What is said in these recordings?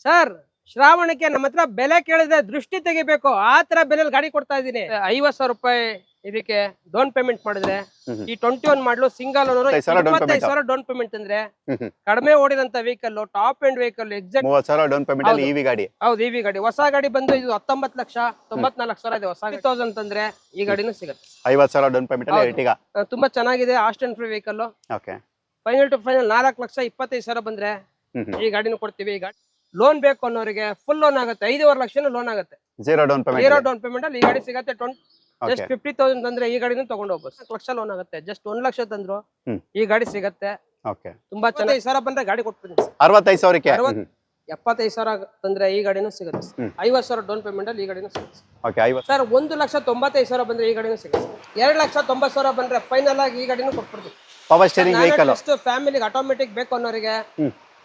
Sir ಶ್ರಾವಣಕ್ಕೆ ನಮ್ಮ ಹತ್ರ ಬೆಲೆ ಕೇಳಿದ್ರೆ ದೃಷ್ಟಿ ತೆಗಿಬೇಕು ಆ ತರ ಬೆಲೆಯಲ್ಲಿ ಗಾಡಿ ಕೊಡ್ತಾ ಇದೀನಿ 50,000 ರೂಪಾಯಿ ಇದಕ್ಕೆ ಡೌನ್ ಪೇಮೆಂಟ್ ಮಾಡಿದ್ರೆ ಈ 21 model single owner 25,000 down payment ಅಂದ್ರೆ ಕಡಿಮೆ ಓಡಿದಂತ vehicle top end vehicle Xcent 30,000 down payment ಅಲ್ಲಿ ಇವಿ ಗಾಡಿ. ಹೌದು ಇವಿ ಗಾಡಿ ಹೊಸ ಗಾಡಿ ಬಂದು ಇದು 19 ಲಕ್ಷ 94,000 ಇದೆ ಹೊಸ 30,000 ಅಂತಂದ್ರೆ ಈ ಗಾಡಿನೂ ಸಿಗುತ್ತೆ 50,000 ಡೌನ್ ಪೇಮೆಂಟ್ ಅಲ್ಲಿ ಎರ್ಟಿಗಾ ತುಂಬಾ ಚೆನ್ನಾಗಿದೆ ಆಸ್ಟನ್ free vehicle. Okay final to final 4,25,000 ಬಂದ್ರೆ ಈ ಗಾಡಿನೂ ಕೊಡ್ತೀವಿ. ಈ ಗಾಡಿ ಲೋನ್ ಬೇಕು ಅನ್ನೋರಿಗೆ ಫುಲ್ ಲೋನ್ ಆಗುತ್ತೆ 5.5 ಲಕ್ಷ ಲೋನ್ ಆಗುತ್ತೆ ಝೀರೋ ಡೌನ್ ಪೇಮೆಂಟ್ ಅಲ್ಲಿ ಈ ಗಾಡಿ ಸಿಗುತ್ತೆ. ಜಸ್ಟ್ 50,000 ತಂದ್ರೆ ಈ ಗಾಡಿನೂ ತಗೊಂಡು ಹೋಗ್ಬೋದು. 4 ಲಕ್ಷ ಲೋನ್ ಆಗುತ್ತೆ ಜಸ್ಟ್ 1 ಲಕ್ಷ ತಂದ್ರು ಈ ಗಾಡಿ ಸಿಗುತ್ತೆ. ಓಕೆ ತುಂಬಾ ಚೆನ್ನಾಗಿ 5,000 ಬಂದ್ರೆ ಗಾಡಿ ಕೊಡ್ತೀನಿ 65,000ಕ್ಕೆ 75,000 ತಂದ್ರೆ ಈ ಗಾಡಿನೂ ಸಿಗುತ್ತೆ. 50,000 ಡೌನ್ ಪೇಮೆಂಟ್ ಅಲ್ಲಿ ಈ ಗಾಡಿನೂ ಸಿಗುತ್ತೆ. ಓಕೆ 50 ಸರ್ 1,95,000 ಬಂದ್ರೆ ಈ ಗಾಡಿನೂ ಸಿಗುತ್ತೆ. 2,90,000 ಬಂದ್ರೆ ಫೈನಲ್ ಆಗಿ ಈ ಗಾಡಿನೂ ಕೊಟ್ಬಿಡ್ತೀವಿ. ಪವರ್ ಸ್ಟೀರಿಂಗ್ ವೆಹಿಕಲ್ ಫ್ಯಾಮಿಲಿಗೆ ಆಟೋಮೆಟಿಕ್ ಬೇಕು ಅನ್ನೋರಿಗೆ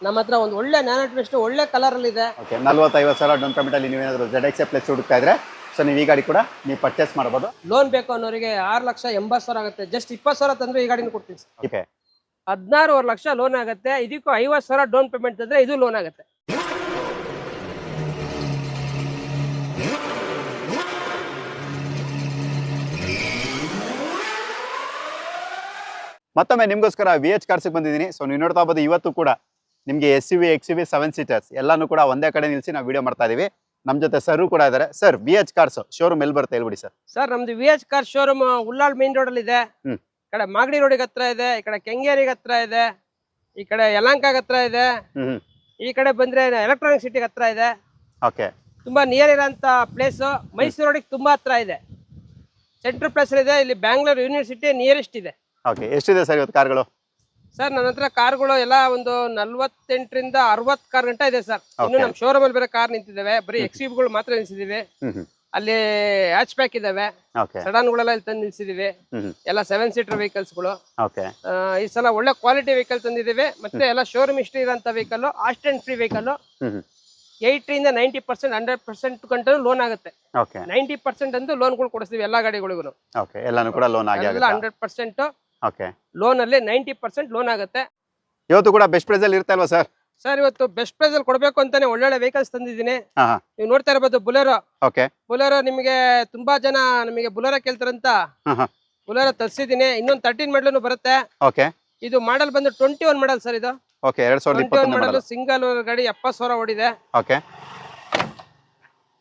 ನಮ್ಮ ಹತ್ರ ಒಂದು ಒಳ್ಳೆ ನ್ಯಾನೋ ಟ್ವಿಸ್ಟ್ ಒಳ್ಳೆ ಕಲರ್ ಅಲ್ಲಿ ಇದೆ. ಓಕೆ 40-50,000 ಡೌನ್ ಪೇಮೆಂಟ್ ಅಲ್ಲಿ ನೀವೇನಾದ್ರು ZX ಪ್ಲಸ್ ಹುಡುಕ್ತಾ ಇದ್ರೆ ಸೊ ನೀವು ಈ ಗಾಡಿ ಕೂಡ ನೀವು ಪರ್ಚೇಸ್ ಮಾಡಬಹುದು. ಲೋನ್ ಬೇಕು ಅನ್ನೋರಿಗೆ 6,80,000 ಆಗುತ್ತೆ ಜಸ್ಟ್ 20,000 ತಂದ್ರೆ ಈ ಗಾಡಿನ ಕೊಡ್ತೀನಿ. ಓಕೆ 16 ಲಕ್ಷ ಲೋನ್ ಆಗುತ್ತೆ. ಇದಕ್ಕೂ 50,000 ಡೌನ್ ಪೇಮೆಂಟ್ ತಂದ್ರೆ ಇದು ಲೋನ್ ಆಗುತ್ತೆ. ಮತ್ತೊಮ್ಮೆ ನಿಮಗೋಸ್ಕರ VH ಕಾರ್ಸ್ ಬಂದಿದ್ದೀನಿ. ಸೊ ನೀವು ನೋಡ್ತಾ ಇರ್ಬೋದು ಇವತ್ತು ಕೂಡ ನಿಮಗೆ SUV XUV 7 ಸೀಟರ್ಸ್ ಎಲ್ಲಾನು ಕೂಡ ಒಂದೇ ಕಡೆ ನಿಲ್ಸಿ ನಾವು ವಿಡಿಯೋ ಮಾಡ್ತಾ ಇದೀವಿ. ನಮ್ಮ ಜೊತೆ ಸರ್ ಕೂಡ ಇದ್ದಾರೆ. ಸರ್ VH ಕಾರ್ಸ್ ಶೋರೂಮ್ ಎಲ್ಲಿ ಬರುತ್ತೆ ಹೇಳ್ಬಿಡಿ ಸರ್. ಸರ್ ನಮ್ದು VH cars showroom Ullal main road ಅಲ್ಲಿ ಇದೆ. ಈ ಕಡೆ ಮಾಗಡಿ ರೋಡಿಗೆ ಹತ್ರ ಇದೆ, ಈ ಕಡೆ ಕೆಂಗೇರಿಗೆ ಹತ್ರ ಇದೆ, ಈ ಕಡೆ ಯಲಹಂಕಗೆ ಹತ್ರ ಇದೆ, ಈ ಕಡೆ ಬಂದ್ರೆ ಎಲೆಕ್ಟ್ರಾನಿಕ್ ಸಿಟಿಗೆ ಹತ್ರ ಇದೆ. ಓಕೆ ತುಂಬಾ ನಿಯರ್ ಇರೋಂತ ಪ್ಲೇಸ್ ಮೈಸೂರು ರೋಡಿಗೆ ತುಂಬಾ ಹತ್ರ ಇದೆ. ಸೆಂಟ್ರಲ್ ಪ್ಲೇಸ್ ಇದೆ. ಇಲ್ಲಿ ಬ್ಯಾಂಗ್ಳೂರ್ ಯೂನಿವರ್ಸಿಟಿ ನಿಯರೆಸ್ಟ್ ಇದೆ. ಓಕೆ ಎಷ್ಟಿದೆ ಸರ್ ಇವತ್ತು ಕಾರ್ಗಳು? ಸರ್ ನನ್ನ ಹತ್ರ ಕಾರ್ಗಳು ಎಲ್ಲ ಒಂದು 48ರಿಂದ 60 ಕಾರ್ ಗಂಟ ಇದೆ ಸರ್. ಇನ್ನು ನಮ್ಮ ಶೋರೂಮ್ ಅಲ್ಲಿ ಬೇರೆ ಕಾರ್ ನಿಂತಿದ್ದಾವೆ. ಬರೀ XUV ಮಾತ್ರ ನಿಲ್ಸಿದೀವಿ. ಅಲ್ಲಿ ಹ್ಯಾಚ್ ಬ್ಯಾಕ್ ಇದಾವೆ, ಸಡನ್ ಗಳೆಲ್ಲ ಇಲ್ಲಿ ತಂದು ನಿಲ್ಸಿದೀವಿ. ಎಲ್ಲ 7 ಸೀಟರ್ ವೆಹಿಕಲ್ಸ್ ಗಳು. ಈ ಸಲ ಒಳ್ಳೆ ಕ್ವಾಲಿಟಿ ವೆಹಿಕಲ್ ತಂದಿದ್ದೀವಿ. ಮತ್ತೆ ಎಲ್ಲ ಶೋರೂಮ್ ಹಿಸ್ಟ್ರಿ ಇರೋಂತ ವೆಹಿಕಲ್, ಆಸ್ಟನ್ ಫ್ರೀ ವೆಹಿಕಲ್. 80ರಿಂದ 90% 100% ಗಂಟೆ ಲೋನ್ ಆಗುತ್ತೆ. 90% ಅಂತೂ ಲೋನ್ಗಳು ಕೊಡಿಸ್ತೀವಿ ಎಲ್ಲಾ ಗಾಡಿಗಳಿಗೂ. ಎಲ್ಲಾನು ಕೂಡ ಲೋನ್ ಆಗಿ 100% ಲೋನ್ ಅಲ್ಲಿ 90% ಲೋನ್ ಆಗುತ್ತೆ. ಇವತ್ತು ಕೂಡ ಬೆಸ್ಟ್ ಪ್ರೈಸ್ ಅಲ್ಲಿ ಇರ್ತಾ ಇಲ್ವಾ ಸರ್? ಸರ್ ಇವತ್ತು ಬೆಸ್ಟ್ ಪ್ರೈಸ್ ಅಲ್ಲಿ ಕೊಡ್ಬೇಕು ಅಂತಾನೆ ಒಳ್ಳೊಳ್ಳೆ ವೆಹಿಕಲ್ಸ್ ತಂದಿದ್ದೀನಿ. ನೀವು ನೋಡ್ತಾ ಇರಬಹುದು ಬುಲೆರೋ. ಬುಲೆರೋ ನಿಮಗೆ ತುಂಬಾ ಜನ ನಮಗೆ ಬುಲೆರೋ ಕೇಳ್ತಾರಂತ ಬುಲೆರೋ ತರಿಸಿದೀನಿ. ಇನ್ನೊಂದು 13 ಮಾಡಲ್ ಬರುತ್ತೆ. ಇದು ಮಾಡಲ್ ಬಂದು 21 ಮಾಡಲ್ ಸರ್. ಇದು 2021 ಮಾಡಲ್ ಸಿಂಗಲ್ ಗಾಡಿ 70,000 ಓಡಿದೆ.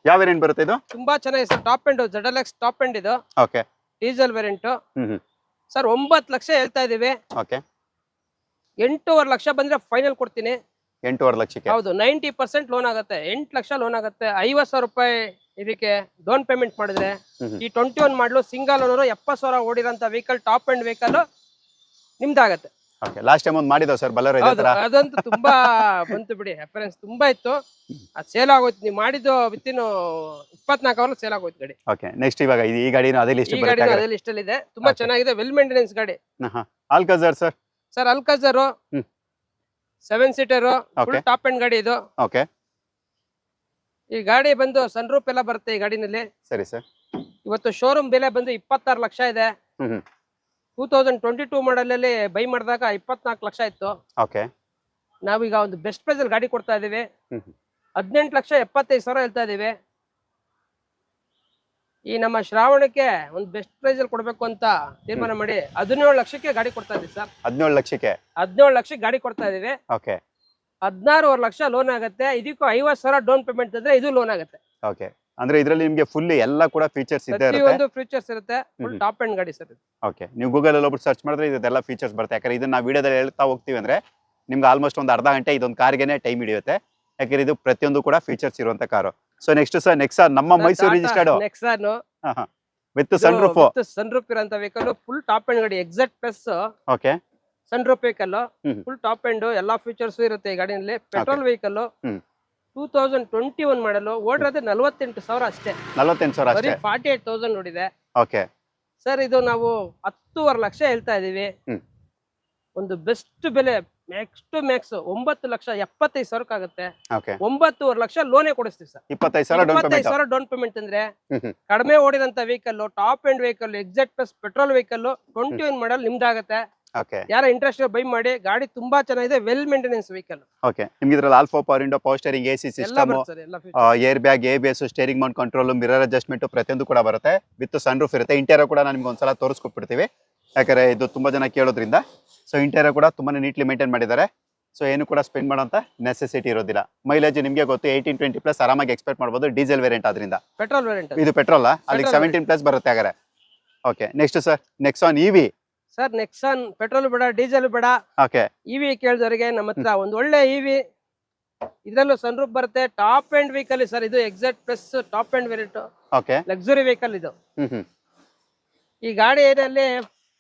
ಯಾವ ವೇರಿಯಂಟ್ ಬರುತ್ತೆ ಇದು? ತುಂಬಾ ಚೆನ್ನಾಗಿದೆ sir. Top end ZLX top end ಇದು. Diesel variant sir. 9 ಲಕ್ಷ ಹೇಳ್ತಾ ಇದೀವಿ. 8.5 ಲಕ್ಷ ಬಂದ್ರೆ ಫೈನಲ್ ಕೊಡ್ತೀನಿ. 8.5 ಲಕ್ಷಕ್ಕೆ ಹೌದು 90% ಲೋನ್ ಆಗುತ್ತೆ. 8 ಲಕ್ಷ ಲೋನ್ ಆಗುತ್ತೆ. 50,000 ರೂಪಾಯಿ ಇದಕ್ಕೆ ಡೌನ್ ಪೇಮೆಂಟ್ ಮಾಡಿದ್ರೆ ಈ 21 ಮಾಡಲು ಸಿಂಗಲ್ ಓನರ್ 70,000 ಓಡಿರೋಂತ ವೆಹಿಕಲ್ ಟಾಪ್ ಅಂಡ್ ವೆಹಿಕಲ್ ನಿಮ್ದಾಗತ್ತೆ. ಲಾಸ್ಟ್ ಟೈಮ್ ಒಂದು ಮಾಡಿದೋ ಸರ್ ಬಲರ್ ಅದಂತೂ ತುಂಬಾ ಬಂತು ಬಿಡಿ. ರೆಫರೆನ್ಸ್ ತುಂಬಾ ಇತ್ತು. ಅದು ಸೇಲ್ ಆಗೋಯ್ತು. ನೀವು ಮಾಡಿದ್ದು ವಿತಿನ್ 24 ಅವರ್ ಸೇಲ್ ಆಗೋಯ್ತು ಗಾಡಿ. ನೆಕ್ಸ್ಟ್ ಇವಾಗ ಈ ಗಾಡಿನ ಅದೇ ಲಿಸ್ಟ್ ಅದೇ ಲಿಸ್ಟ್ ಅಲ್ಲಿ ಇದೆ. ತುಂಬಾ ಚೆನ್ನಾಗಿದೆ. ವೆಲ್ ಮೇಂಟೆನೆನ್ಸ್ ಗಾಡಿ. Alcazar sir. Sir Alcazar 7 seater full top end ಗಾಡಿ ಇದು. ಈ ಗಾಡಿ ಬಂದು ಸನ್ ರೂಫ್ ಎಲ್ಲ ಬರುತ್ತೆ ಈ ಗಾಡಿನಲ್ಲಿ. ಸರಿ ಸರ್. ಇವತ್ತು ಶೋರೂಮ್ ಬೆಲೆ ಬಂದು 26 ಲಕ್ಷ ಇದೆ. 2022 ಮಾಡಲ್ ಅಲ್ಲಿ ಬೈ ಮಾಡಿದಾಗ 24 ಲಕ್ಷ ಇತ್ತು. ನಾವೀಗ ಒಂದು ಬೆಸ್ಟ್ ಪ್ರೈಸ್ ಅಲ್ಲಿ ಗಾಡಿ ಕೊಡ್ತಾ ಇದೀವಿ. 18,75,000 ಹೇಳ್ತಾ ಇದೀವಿ. ಈ ನಮ್ಮ ಶ್ರಾವಣಕ್ಕೆ ಒಂದು ಬೆಸ್ಟ್ ಪ್ರೈಸ್ ಅಲ್ಲಿ ಕೊಡ್ಬೇಕು ಅಂತ ತೀರ್ಮಾನ ಮಾಡಿ 17 ಲಕ್ಷಕ್ಕೆ ಗಾಡಿ ಕೊಡ್ತಾ ಇದೀವಿ ಸರ್. 17 ಲಕ್ಷಕ್ಕೆ 17 ಲಕ್ಷಕ್ಕೆ ಗಾಡಿ ಕೊಡ್ತಾ ಇದೀವಿ. 16.5 ಲಕ್ಷ ಲೋನ್ ಆಗುತ್ತೆ. ಇದಕ್ಕೂ 50,000 ಡೌನ್ ಪೇಮೆಂಟ್ ಅಂದ್ರೆ ಇದು ಲೋನ್ ಆಗುತ್ತೆ. ಅಂದ್ರೆ ಇದರಲ್ಲಿ ನಿಮಗೆ ಫುಲ್ ಎಲ್ಲ ಕೂಡ ಫೀಚರ್ಸ್ ಇದೆ. ಒಂದು ಫೀಚರ್ಸ್ ಇರುತ್ತೆ. ಫುಲ್ ಟಾಪ್ ಎಂಡ್ ಗಾಡಿ ಸರ್. ನೀವು ಗೂಗಲ್ ಅಲ್ಲಿ ಹೋಗ್ಬಿಟ್ಟು ಸರ್ಚ್ ಮಾಡಿದ್ರೆ ಇದೆಲ್ಲ ಫೀಚರ್ಸ್ ಬರುತ್ತೆ. ಯಾಕಂದ್ರೆ ಇದನ್ನ ನಾವು ವಿಡಿಯೋದಲ್ಲಿ ಹೇಳ್ತಾ ಹೋಗ್ತೀವಿ ಅಂದ್ರೆ ನಿಮ್ಗೆ ಆಲ್ಮೋಸ್ಟ್ ಒಂದು ಅರ್ಧ ಗಂಟೆ ಇದೊಂದು ಕಾರ್ಗೆನೆ ಟೈಮ್ ಹಿಡಿಯುತ್ತೆ. ಯಾಕಂದ್ರೆ ಇದು ಪ್ರತಿಯೊಂದು ಕೂಡ ಫೀಚರ್ಸ್ ಇರುವಂತ car. So next sir Nexon ನಮ್ಮ Mysore registered Nexon with sunroof. Sunroof ಇರೋಂತ ವೆಹಿಕಲ್ ಫುಲ್ ಟಾಪ್ ಎಂಡ್ ಗಾಡಿ. Xcent plus sunroof vehicle full top end ಎಲ್ಲಾ ಫೀಚರ್ಸ್ ಇರುತ್ತೆ ಈ ಗಾಡಿನಲ್ಲಿ. ಪೆಟ್ರೋಲ್ ವೆಹಿಕಲ್ 2021 ಮಾಡಲು ಓಡಿರೋದು 48,000 ಅಷ್ಟೇ. 48,000 ಅಷ್ಟೇ. 48,000 ನೋಡಿದೆ. ಸರ್ ಇದು ನಾವು 10.5 ಲಕ್ಷ ಹೇಳ್ತಾ ಇದೀವಿ. ಒಂದು ಬೆಸ್ಟ್ ಬೆಲೆ ಮ್ಯಾಕ್ಸ್ ಟು ಮ್ಯಾಕ್ಸ್ 9,75,000 ಆಗುತ್ತೆ. 9.5 ಲಕ್ಷ ಲೋನೇ ಕೊಡಿಸ್ತೀವಿ ಸರ್. 25,000 ಡೌನ್ ಪೇಮೆಂಟ್ ಅಂದ್ರೆ ಕಡಿಮೆ ಓಡಿದಂತ vehicle top end vehicle Xcent plus petrol vehicle 21 model ನಿಮ್ದಾಗತ್ತೆ. ಓಕೆ ಯಾರ ಇಂಟ್ರೆಸ್ಟ್ ಬೈ ಮಾಡಿ. ಗಾಡಿ ತುಂಬಾ ಚೆನ್ನಾಗಿದೆ, ವೆಲ್ ಮೇಂಟೆನೆನ್ಸ್ ವೆಹಿಕಲ್. ಓಕೆ ನಿಮ್ಗೆ ಇದ್ರಲ್ಲಿ alpha power window, power steering, AC ಎಲ್ಲ ಸಿಸ್ಟಮ್, ಬರುತ್ತೆ ಸರ್, ಎಲ್ಲ features. Air bag, ABS, steering Mount control, mirror adjustment ಪ್ರತಿಯೊಂದು ಕೂಡ ಬರುತ್ತೆ. ವಿತ್ ಸನ್ ರೂಫ್ ಇರುತ್ತೆ. ಇಂಟೀರಿಯರ್ ಕೂಡ ನಾನು ನಿಮ್ಗೆ ಒಂದ್ಸಲ ತೋರಿಸ್ಕೊಟ್ಬಿಡ್ತೀವಿ, ಯಾಕಂದ್ರೆ ಇದು ತುಂಬಾ ಜನ ಕೇಳೋದ್ರಿಂದ. ಸೊ ಇಂಟೀರಿಯರ್ ಕೂಡ ತುಂಬಾನೇ ನೀಟ್ಲಿ ಮೇಂಟೈನ್ ಮಾಡಿದ್ದಾರೆ. ಸೊ ಏನು ಕೂಡ ಸ್ಪೆಂಡ್ ಮಾಡೋಂಥ ನೆಸೆಸಿಟಿ ಇರೋದಿಲ್ಲ. ಮೈಲೇಜ್ ನಿಮಗೆ ಗೊತ್ತು 18-20 ಪ್ಲಸ್ ಆರಾಮಾಗಿ ಎಕ್ಸ್ಪೆಕ್ಟ್ ಮಾಡ್ಬೋದು. ಡೀಸೆಲ್ ವೇರಿಯಂಟ್ ಆದ್ರಿಂದ. ಪೆಟ್ರೋಲ್ ವೇರಿಯಂಟ್ ಇದು ಪೆಟ್ರೋಲ್ ಅಲ್ಲಿಗೆ Petrol 17 ಪ್ಲಸ್ ಬರುತ್ತೆ ಹಾಗಾದ್ರೆ. Okay next sir, Nexon EV. Sir. Nexon petrol ಬೇಡ, ಡೀಸೆಲ್ ಬೇಡ, ಓಕೆ ಇವಿ ಕೇಳಿದವರಿಗೆ ನಮ್ಮ ಹತ್ರ ಒಂದು ಒಳ್ಳೆ ಇವಿ. ಇದರಲ್ಲೂ ಸನ್ರೂಫ್ ಬರುತ್ತೆ. ಟಾಪ್ ಎಂಡ್ ವೆಹಿಕಲ್ ಸರ್ ಇದು. Exact plus top end variant, okay luxury vehicle ಇದು. ಈ ಗಾಡಿ ಏನಲ್ಲಿ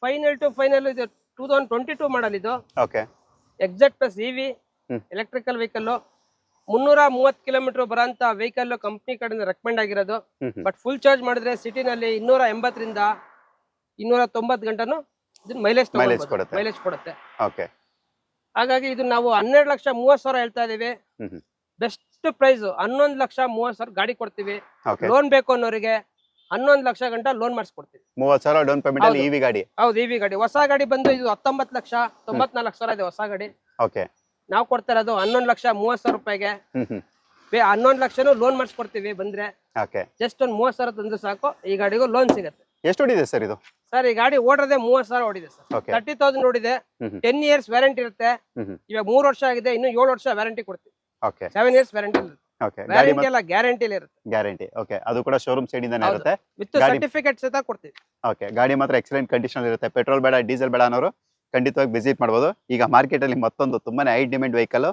ಫೈನಲ್ ಟು ಫೈನಲ್ ಇದು 2022 ಮಾಡಲ್ ಇದು. Okay Xcent plus EV electrical vehicle. 330 kilometre ಬರೋಂತ ವೆಹಿಕಲ್ ಕಂಪ್ನಿ ಕಡೆಯಿಂದ ರೆಕಮೆಂಡ್ ಆಗಿರೋದು. ಬಟ್ ಫುಲ್ ಚಾರ್ಜ್ ಮಾಡಿದ್ರೆ ಸಿಟಿನಲ್ಲಿ 280 ರಿಂದ 290 ಗಂಟನು ಮೈಲೇಜ್ ಕೊಡುತ್ತೆ. ಮೈಲೇಜ್ ಕೊಡುತ್ತೆ. ಓಕೆ ಹಾಗಾಗಿ ಇದು ನಾವು 12,30,000 ಹೇಳ್ತಾ ಇದೀವಿ. ಬೆಸ್ಟ್ ಪ್ರೈಸ್ 11,30,000 ಗಾಡಿ ಕೊಡ್ತೀವಿ. ಓಕೆ ಲೋನ್ ಬೇಕು ಅನ್ನೋರಿಗೆ 11 ಲಕ್ಷ ಗಂಟ ಲೋನ್ ಮಾಡಿಸ್ಕೊಡ್ತೀವಿ. 30,000 ಡೌನ್ ಪೇಮೆಂಟ್ ಅಲ್ಲಿ EV ಗಾಡಿ. ಹೌದು, ಇವಿ ಗಾಡಿ. ಹೊಸ ಗಾಡಿ ಬಂದು ಇದು 19,94,000 ಇದೆ ಹೊಸ ಗಾಡಿ. ಓಕೆ ನಾವು ಕೊಡ್ತಾ ಇರೋದು 11,30,000 ರೂಪಾಯಿಗೆ. 11 ಲಕ್ಷನು ಲೋನ್ ಮಾಡಿಸ್ಕೊಡ್ತೀವಿ ಬಂದ್ರೆ. ಓಕೆ ಜಸ್ಟ್ ಒಂದು 30,000 ತಂದ್ರೆ ಸಾಕು, ಈ ಗಾಡಿಗೂ ಲೋನ್ ಸಿಗುತ್ತೆ. ಎಷ್ಟು ಹೊಡಿದೆ ಸರ್ ಇದು? ಸರ್ ಈ ಗಾಡಿ ಓಡದೆ 30,000 ಓಡಿದೆ ಸರ್. ಓಕೆ 30,000 ಓಡಿದೆ. 10 ಇಯರ್ಸ್ ವ್ಯಾರಂಟಿ ಇರುತ್ತೆ. ಇವಾಗ 3 ವರ್ಷ ಆಗಿದೆ, ಇನ್ನು 7 ವರ್ಷ ವ್ಯಾರಂಟಿ ಕೊಡ್ತೀವಿ. ಓಕೆ 7 ಇಯರ್ಸ್ ವ್ಯಾರಂಟಿ ಇರುತ್ತೆ. ಓಕೆ ಗಾಡಿ ವ್ಯಾರಂಟಿ ಎಲ್ಲ ಗ್ಯಾರಂಟಿ ಇರುತ್ತೆ. ಗ್ಯಾರಂಟಿ. ಓಕೆ ಅದು ಕೂಡ ಶೋರೂಮ್ ಸೈಡ್ ಇಂದಾನೆ ಇರುತ್ತೆ. ವಿತ್ ಸರ್ಟಿಫಿಕೇಟ್ ಸಹಿತ ಕೊಡ್ತೀವಿ. ಓಕೆ ಗಾಡಿ ಮಾತ್ರ ಎಕ್ಸಲೆಂಟ್ ಕಂಡೀಷನ್ ಇರುತ್ತೆ. ಪೆಟ್ರೋಲ್ ಬೇಡ, ಡೀಸೆಲ್ ಬೇಡ ಅನ್ನೋರು ಖಂಡಿತವಾಗಿ ವಿಸಿಟ್ ಮಾಡ್ಬೋದು. ಈಗ ಮಾರ್ಕೆಟ್ ಅಲ್ಲಿ ಮತ್ತೊಂದು ತುಂಬಾನೇ high demand vehicle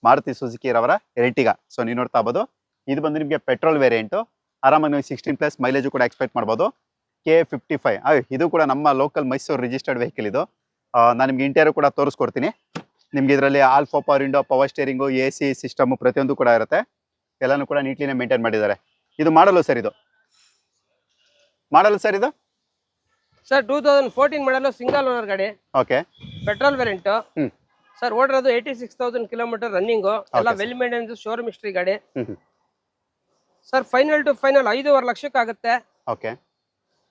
Maruti Suzuki ರವರ ಎರ್ಟಿಗಾ. ಸೊ ನೀವು ನೋಡ್ತಾ ಇರ್ಬೋದು, ಇದು ಬಂದು ನಿಮಗೆ ಪೆಟ್ರೋಲ್ ವೇರಿಯಂಟ್. ಆರಾಮಾಗಿ ನೀವು 16 ಪ್ಲಸ್ ಮೈಲೇಜ್ ಕೂಡ ಎಕ್ಸ್ಪೆಕ್ಟ್ ಮಾಡ್ಬೋದು. K55 ಇದು ಕೂಡ ನಮ್ಮ ಲೋಕಲ್ ಮೈಸೂರು ರಿಜಿಸ್ಟರ್ಡ್ ವೆಹಿಕಲ್ ಇದು. ನಾನು ನಿಮ್ಗೆ ಇಂಟೀರಿಯರ್ ಕೂಡ ತೋರಿಸ್ಕೊಡ್ತೀನಿ. ನಿಮ್ಗೆ ಇದರಲ್ಲಿ alpha power window, power steering, AC system ಪ್ರತಿಯೊಂದು ಕೂಡ ಇರುತ್ತೆ. ಎಲ್ಲಾನು ಕೂಡ ನೀಟ್ಲಿನೇ ಮೇಂಟೈನ್ ಮಾಡಿದ್ದಾರೆ. ಇದು ಮಾಡಲು ಸರ್, ಇದು ಮಾಡಲು ಸರ್ ಇದು ಸರ್ 2014 ಮಾಡಲು ಸಿಂಗಲ್ ಓನರ್ ಗಾಡಿ. Okay petrol variant sir. ಓಡಿರೋದು 86,000 ಕಿಲೋಮೀಟರ್ ರನ್ನಿಂಗ್. ಎಲ್ಲ Okay, well maintenance showroom history ಗಾಡಿ. Hmm sir final to final 5.5 ಲಕ್ಷಕ್ಕೆ ಆಗುತ್ತೆ. ಓಕೆ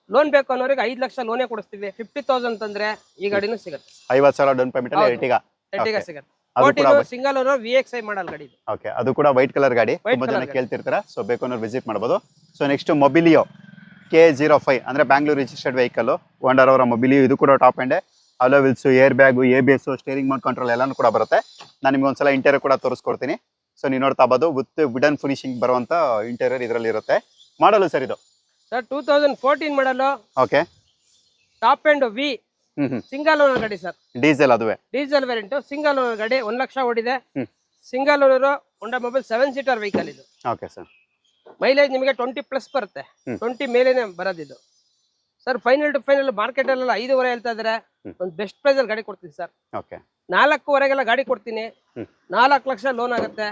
ಲೋನ್ ಬೇಕು ಅನ್ನೋರಿಗೆ 5 ಲಕ್ಷ ಲೋನೇ ಕೊಡಿಸ್ತೀವಿ. 50,000 ತಂದ್ರೆ ಈ ಗಾಡಿನೂ ಸಿಗುತ್ತೆ. 50,000 ಡೌನ್ ಪೇಮೆಂಟ್ ಅಲ್ಲಿ ಹೌದು. ಎರ್ಟಿಗಾ. Ertiga Okay. ಸಿಗುತ್ತೆ. ಅದು ಕೂಡ 14 ಸಿಂಗಲ್ ಓನರ್ VXI ಮಾಡಲ್ ಗಾಡಿ ಇದು. ಓಕೆ ಅದು ಕೂಡ ವೈಟ್ ಕಲರ್ ಗಾಡಿ. White ತುಂಬಾ ಜನ colour ಗಾಡಿ. ಕೇಳ್ತಿರ್ತಾರೆ, ಸೊ ಬೇಕು ಅನ್ನೋರು ವಿಸಿಟ್ ಮಾಡ್ಬೋದು. ಸೊ ನೆಕ್ಸ್ಟ್ ಮೊಬಿಲಿಯೋ K05 ಅಂದ್ರೆ ಬ್ಯಾಂಗ್ಳೂರ್ ರಿಜಿಸ್ಟರ್ಡ್ ವೆಹಿಕಲ್. ವಂಡರ್ ಅವರ ಮೊಬಿಲಿಯೋ. ಇದು ಕೂಡ top end. Hello wills, air bag, ABS, steering Mount control ಎಲ್ಲಾನು ಕೂಡ ಬರುತ್ತೆ. ನಾನು ನಿಮ್ಗೆ ಒಂದ್ಸಲ ಇಂಟೀರಿಯರ್ ಕೂಡ ತೋರಿಸ್ಕೊಡ್ತೀನಿ. ಸೊ ನೀವು ನೋಡ್ತಾ ಇರ್ಬೋದು, ವಿತ್ ವುಡನ್ ಫಿನಿಶಿಂಗ್ ಬರುವಂತ ಇಂಟೀರಿಯರ್ ಇದರಲ್ಲಿ ಇರುತ್ತೆ. ಮಾಡಲು ಸರ್ ಇದು sir 2014 model. Okay top end V single owner ಗಾಡಿ ಸರ್. ಡೀಸೆಲ್ ಅದುವೆ. ಡೀಸೆಲ್ ವೇರಿಯಂಟ್ ಸಿಂಗಲ್ ಓನರ್ ಗಾಡಿ. 1 ಲಕ್ಷ ಓಡಿದೆ. Hmm. Single owner Honda Mobilio 7 seater vehicle ಇದು. Okay sir. ಮೈಲೇಜ್ ನಿಮಗೆ 20 ಪ್ಲಸ್ ಬರುತ್ತೆ. 20 ಮೇಲೇನೆ ಬರೋದಿದು sir. Final to final market ಅಲ್ಲ 5.5 ಹೇಳ್ತಾ ಇದಾರೆ. ಒಂದು ಬೆಸ್ಟ್ ಪ್ರೈಸ್ ಅಲ್ಲಿ ಗಾಡಿ ಕೊಡ್ತೀನಿ ಸರ್. ಓಕೆ 4.5 ಗಾಡಿ ಕೊಡ್ತೀನಿ. 4 ಲಕ್ಷ ಲೋನ್ ಆಗುತ್ತೆ.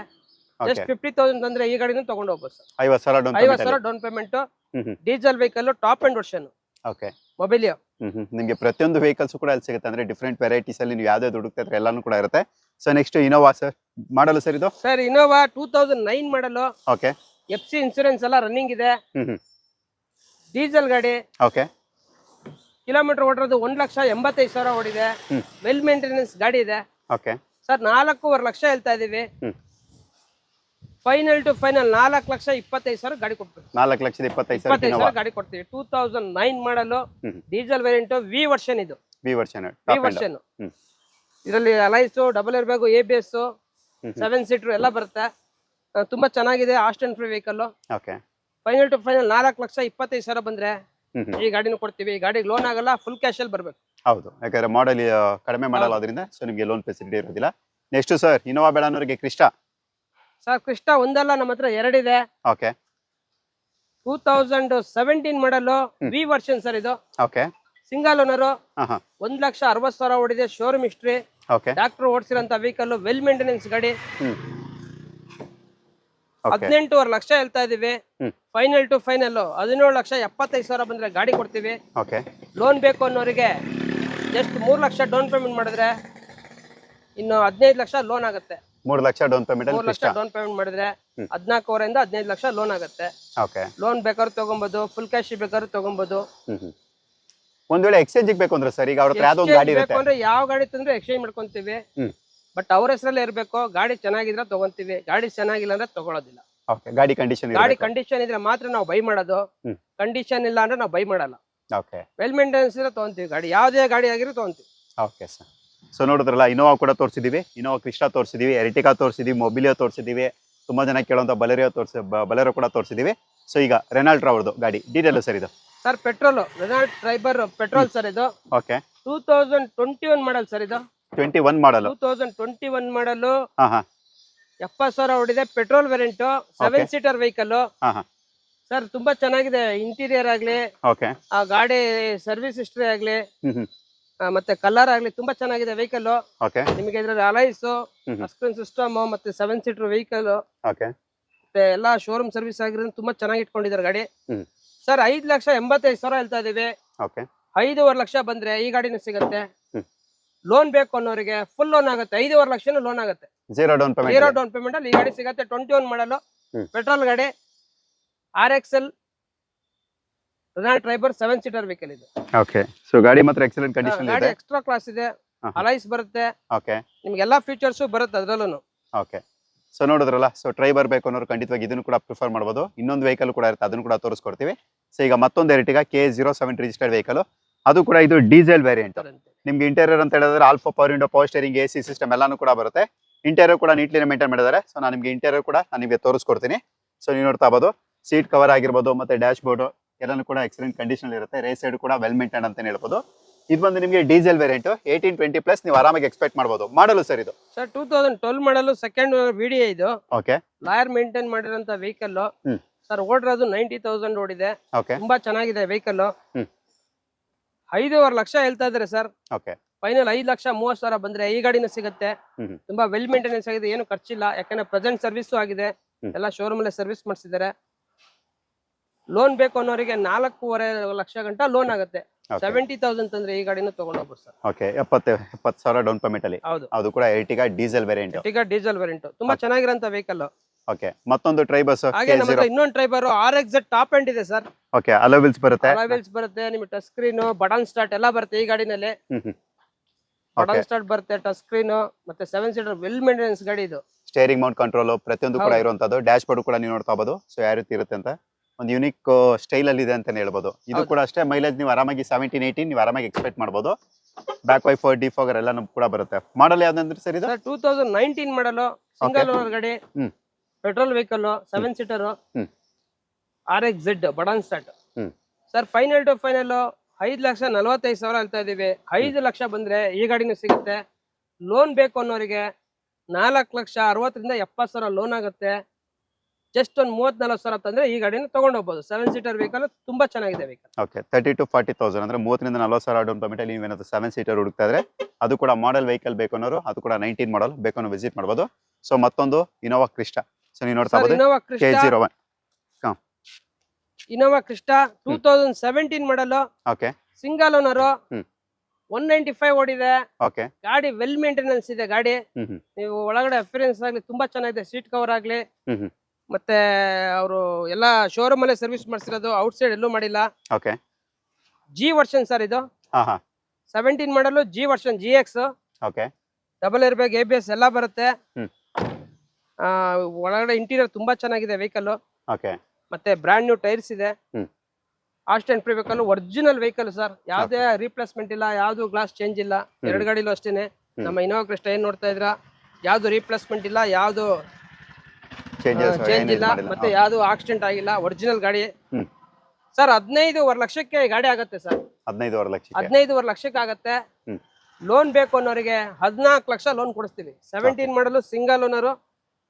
ಜಸ್ಟ್ ಓಕೆ 50,000 ಅಂದ್ರೆ ಈ ಗಾಡಿನೂ ತಗೊಂಡು ಹೋಗ್ಬೋದು ಸರ್. 50,000 down payment 50,000 down payment. Hmm diesel vehicle top end version okay Mobilio. ನಿಮಗೆ ಪ್ರತಿಯೊಂದು ವೆಹಿಕಲ್ಸ್ ಕೂಡ ಅಲ್ಲಿ ಸಿಗುತ್ತೆ. ಅಂದ್ರೆ ಡಿಫ್ರೆಂಟ್ ವೆರೈಟೀಸ್ ಅಲ್ಲಿ ನೀವು ಯಾವ್ದು ಹುಡುಕ್ತಾ ಇದ್ರೆ ಎಲ್ಲಾನು ಕೂಡ ಇರುತ್ತೆ. So next Innova sir. ಮಾಡಲು ಸರ್ ಇದು ಸರ್ ಇನೋವಾ 2009 ಮಾಡಲು. ಓಕೆ FC ಇನ್ಸೂರೆನ್ಸ್ ಎಲ್ಲ ರನ್ನಿಂಗ್ ಇದೆ. ಡೀಸೆಲ್ ಗಾಡಿ. ಓಕೆ ಕಿಲೋಮೀಟರ್ ಓಡಿರೋದು 1,85,000 ಓಡಿದೆ. ವೆಲ್ ಮೇಂಟೆನೆನ್ಸ್ ಗಾಡಿ ಇದೆ ಓಕೆ ಸರ್. 4.5 ಲಕ್ಷ ಹೇಳ್ತಾ ಇದೀವಿ. ಫೈನಲ್ ಟು ಫೈನಲ್ 4,25,000 ಗಾಡಿ ಕೊಡ್ತೀವಿ. 4,25,000 ಗಾಡಿ ಕೊಡ್ತೀವಿ. 2009 model diesel variant V version ಇದು. ವಿ ವರ್ಷನ್ ವಿ ವರ್ಷನ್ ಇದರಲ್ಲಿ alloys, double air bag, ABS, 7 seater ಎಲ್ಲ ಬರುತ್ತೆ. ತುಂಬಾ ಚೆನ್ನಾಗಿದೆ. ಆಸ್ಟನ್ free vehicle. Okay final to final 4,25,000 ಬಂದ್ರೆ ಈ ಗಾಡಿನೂ ಕೊಡ್ತೀವಿ. ಈ ಗಾಡಿಗೆ ಲೋನ್ ಆಗಲ್ಲ, ಫುಲ್ ಕ್ಯಾಶ್ ಅಲ್ಲಿ ಬರ್ಬೇಕು. ಹೌದು, ಯಾಕಂದ್ರೆ ಮಾಡೆಲ್ ಕಡಿಮೆ ಮಾಡಲ್ಲ ಅದರಿಂದ. ಸೊ ನಿಮಗೆ ಲೋನ್ ಫೆಸಿಲಿಟಿ ಇರೋದಿಲ್ಲ. ನೆಕ್ಸ್ಟ್ ಸರ್ ಇನೋವಾ ಬೇಡ ಅನ್ನೋರಿಗೆ ಕ್ರಿಸ್ಟಾ. ಸರ್ ಕ್ರಿಸ್ಟಾ ಒಂದಲ್ಲ, ನಮ್ಮ ಹತ್ರ 2 ಇದೆ. Okay 2017 model V version sir ಇದು. Okay single owner. ಹಾ ಹಾ 1,60,000 ಓಡಿದೆ. Showroom history. ಓಕೆ ಡಾಕ್ಟರ್ ಓಡಿಸಿರೋಂತ ವೆಹಿಕಲ್. ವೆಲ್ ಮೇಂಟೆನೆನ್ಸ್ ಗಾಡಿ. ಓಕೆ 18.5 ಲಕ್ಷ ಹೇಳ್ತಾ ಇದೀವಿ. ಫೈನಲ್ ಟು ಫೈನಲ್ 17,75,000 ಬಂದ್ರೆ ಗಾಡಿ ಕೊಡ್ತೀವಿ. ಓಕೆ ಲೋನ್ ಬೇಕು ಅನ್ನೋರಿಗೆ ಜಸ್ಟ್ 3 ಲಕ್ಷ ಡೌನ್ ಪೇಮೆಂಟ್ ಮಾಡಿದ್ರೆ ಇನ್ನು 15 ಲಕ್ಷ ಲೋನ್ ಆಗುತ್ತೆ. 3 ಲಕ್ಷ ಡೌನ್ ಪೇಮೆಂಟ್ 3 ಅಲ್ಲಿ ಲಕ್ಷ ಡೌನ್ ಪೇಮೆಂಟ್ ಮಾಡಿದ್ರೆ 14,500 ಇಂದ 15 ಲಕ್ಷ ಲೋನ್ ಆಗುತ್ತೆ. ಓಕೆ ಲೋನ್ ಬೇಕಾದ್ರೂ ತಗೊಬಹುದು, ಫುಲ್ ಕ್ಯಾಶ್ ಬೇಕಾದ್ರೂ ತಗೊಬಹುದು. ಒಂದ್ ವೇಳೆ ಎಕ್ಸ್ಚೇಂಜ್ ಬೇಕು ಅಂದ್ರೆ ಸರ್, ಈಗ ಅವ್ರ ಹತ್ರ ಯಾವ್ದೋ ಒಂದು ಗಾಡಿ ಇರುತ್ತೆ ಅಂದ್ರೆ ಯಾವ ಗಾಡಿ ತಂದ್ರೆ ಎಕ್ಸ್ಚೇಂಜ್ ಮಾಡ್ಕೊಂತೀವಿ. ಹ್ಮ್. ಬಟ್ ಅವ್ರ ಹೆಸರಲ್ಲೇ ಇರ್ಬೇಕು. ಗಾಡಿ ಚೆನ್ನಾಗಿದ್ರೆ ತಗೊಂತೀವಿ, ಗಾಡಿ ಚೆನ್ನಾಗಿಲ್ಲ ಅಂದ್ರೆ ತಗೊಳ್ಳೋದಿಲ್ಲ. ಓಕೆ, ಗಾಡಿ ಕಂಡೀಷನ್ ಗಾಡಿ ಕಂಡೀಷನ್ ಇದ್ರೆ ಮಾತ್ರ ನಾವು ಬೈ ಮಾಡೋದು. ಹ್ಮ್. ಕಂಡೀಷನ್ ಇಲ್ಲ ಅಂದ್ರೆ ನಾವು ಬೈ ಮಾಡಲ್ಲ. ಓಕೆ, ವೆಲ್ ಮೇಂಟೆನೆನ್ಸ್ ಇದ್ರೆ ತಗೊಂತೀವಿ ಗಾಡಿ, ಯಾವ್ದೇ ಗಾಡಿ ಆಗಿರೋ ತಗೊಂತೀವಿ. Okay sir. ಸೊ ನೋಡಿದ್ರಲ್ಲ, ಇನೋವಾ ಕೂಡ ತೋರಿಸಿದೀವಿ, ಇನೋವಾ ಕ್ರಿಸ್ಟಾ ತೋರಿಸಿದೀವಿ, ಎರ್ಟಿಗಾ ತೋರಿಸಿದೀವಿ, ಮೊಬಿಲಿಯೋ ತೋರಿಸಿದೀವಿ, ತುಂಬಾ ಜನ ಕೇಳುವಂತ ಬಲೆರೋ ಕೂಡ ತೋರಿಸಿದೀವಿ. ಸೊ ಈಗ ರೆನಾಲ್ಟ್ ಅವ್ರದ್ದು ಗಾಡಿ ಡೀಟೇಲ್ ಸರ್ ಇದು. Sir petrol, Renault Triber petrol sir ಇದು. ಓಕೆ, 2021 ಮಾಡಲ್ ಸರ್ ಇದು. 21 ಮಾಡಲ್. 2021 ಮಾಡಲು. ಹಾ ಹಾ 70,000 ಹೊಡಿದೆ. Petrol variant, 7 seater vehicle. ಹಾ ಹಾ ಸರ್ ತುಂಬಾ ಚೆನ್ನಾಗಿದೆ. ಇಂಟೀರಿಯರ್ ಆಗ್ಲಿ, ಓಕೆ, ಆ ಗಾಡಿ ಸರ್ವಿಸ್ ಹಿಸ್ಟ್ರಿ ಆಗ್ಲಿ, ಮತ್ತೆ ಕಲರ್ ಆಗ್ಲಿ ತುಂಬಾ ಚೆನ್ನಾಗಿದೆ ವೆಹಿಕಲ್. ಓಕೆ, ನಿಮಗೆ ಇದ್ರಲ್ಲಿ ಅಲೈಸ್, ಸ್ಕ್ರೀನ್ ಸಿಸ್ಟಮ್, ಮತ್ತೆ 7 ಸೀಟರ್ ವೆಹಿಕಲ್, ಓಕೆ, ಮತ್ತೆ ಎಲ್ಲಾ ಶೋರೂಮ್ ಸರ್ವಿಸ್ ಆಗಿರೋದು ತುಂಬಾ ಚೆನ್ನಾಗಿ ಇಟ್ಕೊಂಡಿದ್ದಾರೆ ಗಾಡಿ. ಹ್ಮ್. ಸರ್ 5,85,000 ಹೇಳ್ತಾ ಇದೀವಿ. ಓಕೆ, 5.5 ಲಕ್ಷ ಬಂದ್ರೆ ಈ ಗಾಡಿನ ಸಿಗುತ್ತೆ. ಹ್ಮ್. ಲೋನ್ ಬೇಕು ಅನ್ನೋರಿಗೆ ಫುಲ್ ಲೋನ್ ಆಗುತ್ತೆ. 5.5 ಲಕ್ಷ ಲೋನ್ ಆಗುತ್ತೆ. ಝೀರೋ ಡೌನ್ ಪೇಮೆಂಟ್ ಅಲ್ಲಿ ಈ ಗಾಡಿ ಸಿಗುತ್ತೆ. 21 ಮಾಡಲು ಪೆಟ್ರೋಲ್ ಗಾಡಿ, RXL Renault Triber 7 seater vehicle ಇದು. ಓಕೆ, ಸೊ ಗಾಡಿ ಮಾತ್ರ ಎಕ್ಸಲೆಂಟ್ ಕಂಡೀಷನ್ ಗಾಡಿ ಇದೆ. ಎಕ್ಸ್ಟ್ರಾ ಕ್ಲಾಸ್ ಇದೆ, ಹಾ. ಅಲೈಸ್ ಬರುತ್ತೆ, ಓಕೆ, ನಿಮ್ಗೆ ಎಲ್ಲಾ ಫೀಚರ್ಸ್ ಬರುತ್ತೆ ಅದ್ರಲ್ಲೂ. ಓಕೆ. ಸೊ ನೋಡಿದ್ರಲ್ಲ, ಸೊ ಟ್ರೈಬರ್ ಬೇಕು ಅನ್ನೋರು ಖಂಡಿತವಾಗಿ ಇದನ್ನು ಕೂಡ ಪ್ರಿಫರ್ ಮಾಡಬಹುದು. ಇನ್ನೊಂದು ವೆಹಿಕಲ್ ಕೂಡ ಇರುತ್ತೆ, ಅದನ್ನು ಕೂಡ ತೋರಿಸ್ಕೊಡ್ತೀವಿ. ಸೊ ಈಗ ಮತ್ತೊಂದು ಎರ್ಟಿಗಾ KA07 ರಿಜಿಸ್ಟರ್ಡ್ ವೆಹಿಕಲ್, ಅದು ಕೂಡ ಇದು ಡೀಸೆಲ್ ವೇರಿಯಂಟ್. ನಿಮ್ಗೆ ಇಂಟೀರಿಯರ್ ಅಂತ ಹೇಳಿದ್ರೆ alpha power window, power steering, AC system ಎಲ್ಲಾನು ಕೂಡ ಬರುತ್ತೆ. ಇಂಟೀರಿಯರ್ ಕೂಡ ನೀಟ್ಲಿ ಮೇಂಟೈನ್ ಮಾಡಿದ್ದಾರೆ. ಸೊ ನಾನು ನಿಮ್ಗೆ ಇಂಟೀರಿಯರ್ ಕೂಡ ನಾನು ನಿಮಗೆ ತೋರಿಸ್ಕೊಡ್ತೀನಿ. ಸೊ ನೀವು ನೋಡ್ತಾ ಇರ್ಬೋದು, ಸೀಟ್ ಕವರ್ ಆಗಿರ್ಬೋದು, ಮತ್ತೆ ಡ್ಯಾಶ್ ಬೋರ್ಡ್ ಎಲ್ಲಾನು ಕೂಡ ಎಕ್ಸಲೆಂಟ್ ಕಂಡೀಷನ್ ಇರುತ್ತೆ. ರೇಸ್ ಸೈಡ್ ಕೂಡ ವೆಲ್ ಮೇಂಟೈನ್ ಅಂತ ಹೇಳ್ಬೋದು. ಇದು ಬಂದು ನಿಮಗೆ ಡೀಸೆಲ್ ವೇರಿಯಂಟ್ 1820+ ನೀವು ಆರಾಮಾಗಿ ಎಕ್ಸ್ಪೆಕ್ಟ್ ಮಾಡಬಹುದು. ಮಾಡಲು ಸರ್ ಇದು ಸರ್ 2012 ಮಾಡಲು ಸೆಕೆಂಡ್ ವಿಡಿಯೋ ಇದು. ಓಕೆ, ಲಾಯರ್ ಮೇಂಟೈನ್ ಮಾಡಿರೋಂತ ವೆಹಿಕಲ್. ಸರ್ ಓಡಿರೋದು 90,000 ಓಡಿದೆ. ಓಕೆ, ತುಂಬಾ ಚೆನ್ನಾಗಿದೆ ವೆಹಿಕಲ್. ಹ್ಮ್. 5.5 ಲಕ್ಷ ಹೇಳ್ತಾ ಇದಾರೆ ಸರ್. ಓಕೆ, ಫೈನಲ್ 5,30,000 ಬಂದ್ರೆ ಈ ಗಾಡಿನ ಸಿಗುತ್ತೆ. ಹ್ಮ್. ತುಂಬಾ ವೆಲ್ ಮೇಂಟೆನೆನ್ಸ್ ಆಗಿದೆ, ಏನು ಖರ್ಚಿಲ್ಲ. ಯಾಕಂದ್ರೆ ಪ್ರೆಸೆಂಟ್ ಸರ್ವಿಸ್ ಆಗಿದೆ, ಎಲ್ಲ ಶೋರೂಮ್ ಅಲ್ಲೇ ಸರ್ವಿಸ್ ಮಾಡಿಸಿದ್ದಾರೆ. ಲೋನ್ ಬೇಕು ಅನ್ನೋರಿಗೆ 4.5 ಲಕ್ಷ ಗಂಟ ಲೋನ್ ಆಗುತ್ತೆ. 70,000 ತಂದ್ರೆ ಈ ಗಾಡಿನ ತಗೊಂಡು ಹೋಗ್ಬೋದು ಸರ್. ಓಕೆ, 70,000 ಡೌನ್ ಪೇಮೆಂಟ್ ಅಲ್ಲಿ. ಹೌದು, ಅದು ಕೂಡ Ertiga diesel variant. Ertiga diesel variant ತುಂಬಾ ಚೆನ್ನಾಗಿರೋಂತ ವೆಹಿಕಲ್. ಓಕೆ, ಮತ್ತೊಂದು ಟ್ರೈಬರ್ಸ್ ಹಾಗೆ ನಮ್ಮ ಹತ್ರ ಇನ್ನೊಂದು ಟ್ರೈಬರ್ RXZ ಟಾಪ್ ಎಂಡ್ ಇದೆ ಸರ್. ಓಕೆ, ಅಲೋವಿಲ್ಸ್ ಬರುತ್ತೆ, ಅಲೈವೆಲ್ಸ್ ಬರುತ್ತೆ, ನಿಮಗೆ ಟಚ್ ಸ್ಕ್ರೀನ್, ಬಟನ್ ಸ್ಟಾರ್ಟ್ ಎಲ್ಲ ಬರುತ್ತೆ ಈ ಗಾಡಿನಲ್ಲಿ. ಬಟನ್ ಸ್ಟಾರ್ಟ್ ಬರುತ್ತೆ, ಟಚ್ ಸ್ಕ್ರೀನ್, ಮತ್ತೆ 7 ಸೀಟರ್ ವೆಲ್ ಮೇಂಟೆನೆನ್ಸ್ ಗಾಡಿ ಇದು. ಸ್ಟೇರಿಂಗ್ ಮೌಂಟ್ ಕಂಟ್ರೋಲ್ ಪ್ರತಿಯೊಂದು ಕೂಡ ಇರುವಂತದ್ದು. ಡ್ಯಾಶ್ ಬೋರ್ಡ್ ಕೂಡ ನೀವು ನೋಡ್ತಾ ಇರಬಹುದು. ಸೊ ಯಾವ ರೀತಿ ಇರುತ್ತೆ ಅಂತ ಒಂದು ಯುನಿಕ್ ಸ್ಟೈಲ್ ಅಲ್ಲಿ ಇದೆ ಅಂತಾನೆ ಹೇಳ್ಬೋದು. ಇದು ಕೂಡ ಅಷ್ಟೇ, ಮೈಲೇಜ್ ನೀವು ಆರಾಮಾಗಿ 17-18 ನೀವು ಆರಾಮಾಗಿ ಎಕ್ಸ್ಪೆಕ್ಟ್ ಮಾಡಬಹುದು. ಬ್ಯಾಕ್ ವೈಫರ್, ಡಿಫಾಗರ್ ಎಲ್ಲ ಕೂಡ ಬರುತ್ತೆ. ಮಾಡಲ್ ಯಾವ್ದಂದ್ರೆ ಸರ್ ಇದು 2019 ಮಾಡಲು, ಸಿಂಗಲ್ ಓನರ್ ಗಾಡಿ, petrol vehicle, 7 seater, RXZ button start. Sir final to final 5,45,000 ಹೇಳ್ತಾ ಇದೀವಿ. 5 ಲಕ್ಷ ಬಂದ್ರೆ ಈ ಗಾಡಿನೂ ಸಿಗುತ್ತೆ. ಲೋನ್ ಬೇಕು ಅನ್ನೋರಿಗೆ 4,60,000 ಲೋನ್ ಆಗುತ್ತೆ. ಜಸ್ಟ್ ಒಂದು 34,000 ತಂದ್ರೆ ಈ ಗಾಡಿನ ತಗೊಂಡು ಹೋಗ್ಬೋದು. 7 ಸೀಟರ್ ವೆಹಿಕಲ್ ತುಂಬಾ ಚೆನ್ನಾಗಿದೆ ವೆಹಿಕಲ್. ಓಕೆ, 30,000 to 40,000 ಅಂದ್ರೆ 30,000-40,000 ಡೌನ್ ಪೇಮೆಂಟ್ ಅಲ್ಲಿ ನೀವೇನಾದ್ರು 7 ಸೀಟರ್ ಹುಡುಕ್ತಾ ಇದ್ರೆ ಅದು ಕೂಡ ಮಾಡೆಲ್ ವೆಹಿಕಲ್ ಬೇಕು ಅನ್ನೋರು, ಅದು ಕೂಡ 19 ಮಾಡಲ್ ಬೇಕು ಅನ್ನೋ ವಿಸಿಟ್ ಮಾಡಬಹುದು. ಸೊ ಮತ್ತೊಂದು ಇನೋವಾ ಕ್ರಿಸ್ಟಾ. ಸೊ ನೀವು ನೋಡ್ತಾ ಇರಬಹುದು KA01. ಇನೋವಾ ಕ್ರಿಸ್ಟಾ 2017 ಮಾಡಲ್. ಓಕೆ, ಸಿಂಗಲ್ ಓನರ್, 195 ಓಡಿದೆ. ಓಕೆ, ಗಾಡಿ ವೆಲ್ ಮೇಂಟೆನೆನ್ಸ್ ಇದೆ ಗಾಡಿ. ನೀವು ಒಳಗಡೆ ಅಫಿರೆನ್ಸ್ ಆಗ್ಲಿ ತುಂಬಾ ಚೆನ್ನಾಗಿದೆ. ಸೀಟ್ ಕವರ್ ಆಗ್ಲಿ, ಮತ್ತೆ ಅವರು ಎಲ್ಲ ಶೋರೂಮ್ ಅಲ್ಲೇ ಸರ್ವಿಸ್ ಮಾಡಿಸಿರೋದು, ಔಟ್ ಸೈಡ್ ಎಲ್ಲೂ ಮಾಡಿಲ್ಲ. ಓಕೆ, G ವರ್ಷನ್ ಸರ್ ಇದು. 17 ಮಾಡಲು G version GX. Okay, double air bag, ABS ಎಲ್ಲ ಬರುತ್ತೆ. ಒಳಗಡೆ ಇಂಟೀರಿಯರ್ ತುಂಬಾ ಚೆನ್ನಾಗಿದೆ ವೆಹಿಕಲ್. ಓಕೆ, ಮತ್ತೆ ಬ್ರಾಂಡ್ ನ್ಯೂ ಟೈರ್ಸ್ ಇದೆ. Fast and free vehicle, original vehicle sir. ಯಾವ್ದೇ ರೀಪ್ಲೇಸ್ಮೆಂಟ್ ಇಲ್ಲ, ಯಾವ್ದು ಗ್ಲಾಸ್ ಚೇಂಜ್ ಇಲ್ಲ. 2 ಗಾಡಿಲೂ ಅಷ್ಟೇನೆ. ನಮ್ಮ ಇನೋವಾ ಕ್ರಿಸ್ಟಾ ಏನ್ ನೋಡ್ತಾ ಇದ್ರ, ಯಾವ್ದು ರೀಪ್ಲೇಸ್ಮೆಂಟ್ ಇಲ್ಲ, ಯಾವ್ದು ಚೇಂಜ್ ಇಲ್ಲ, ಮತ್ತೆ ಯಾವ್ದು ಆಕ್ಸಿಡೆಂಟ್ ಆಗಿಲ್ಲ. ಒರಿಜಿನಲ್ ಗಾಡಿ ಸರ್. 15.5 ಲಕ್ಷಕ್ಕೆ ಗಾಡಿ ಆಗುತ್ತೆ ಸರ್. 15.5 ಲಕ್ಷಕ್ಕೆ ಆಗುತ್ತೆ. ಲೋನ್ ಬೇಕು ಅನ್ನೋರಿಗೆ 14 ಲಕ್ಷ ಲೋನ್ ಕೊಡಿಸ್ತೀವಿ. 17 ಮಾಡಲು, ಸಿಂಗಲ್ ಓನರ್,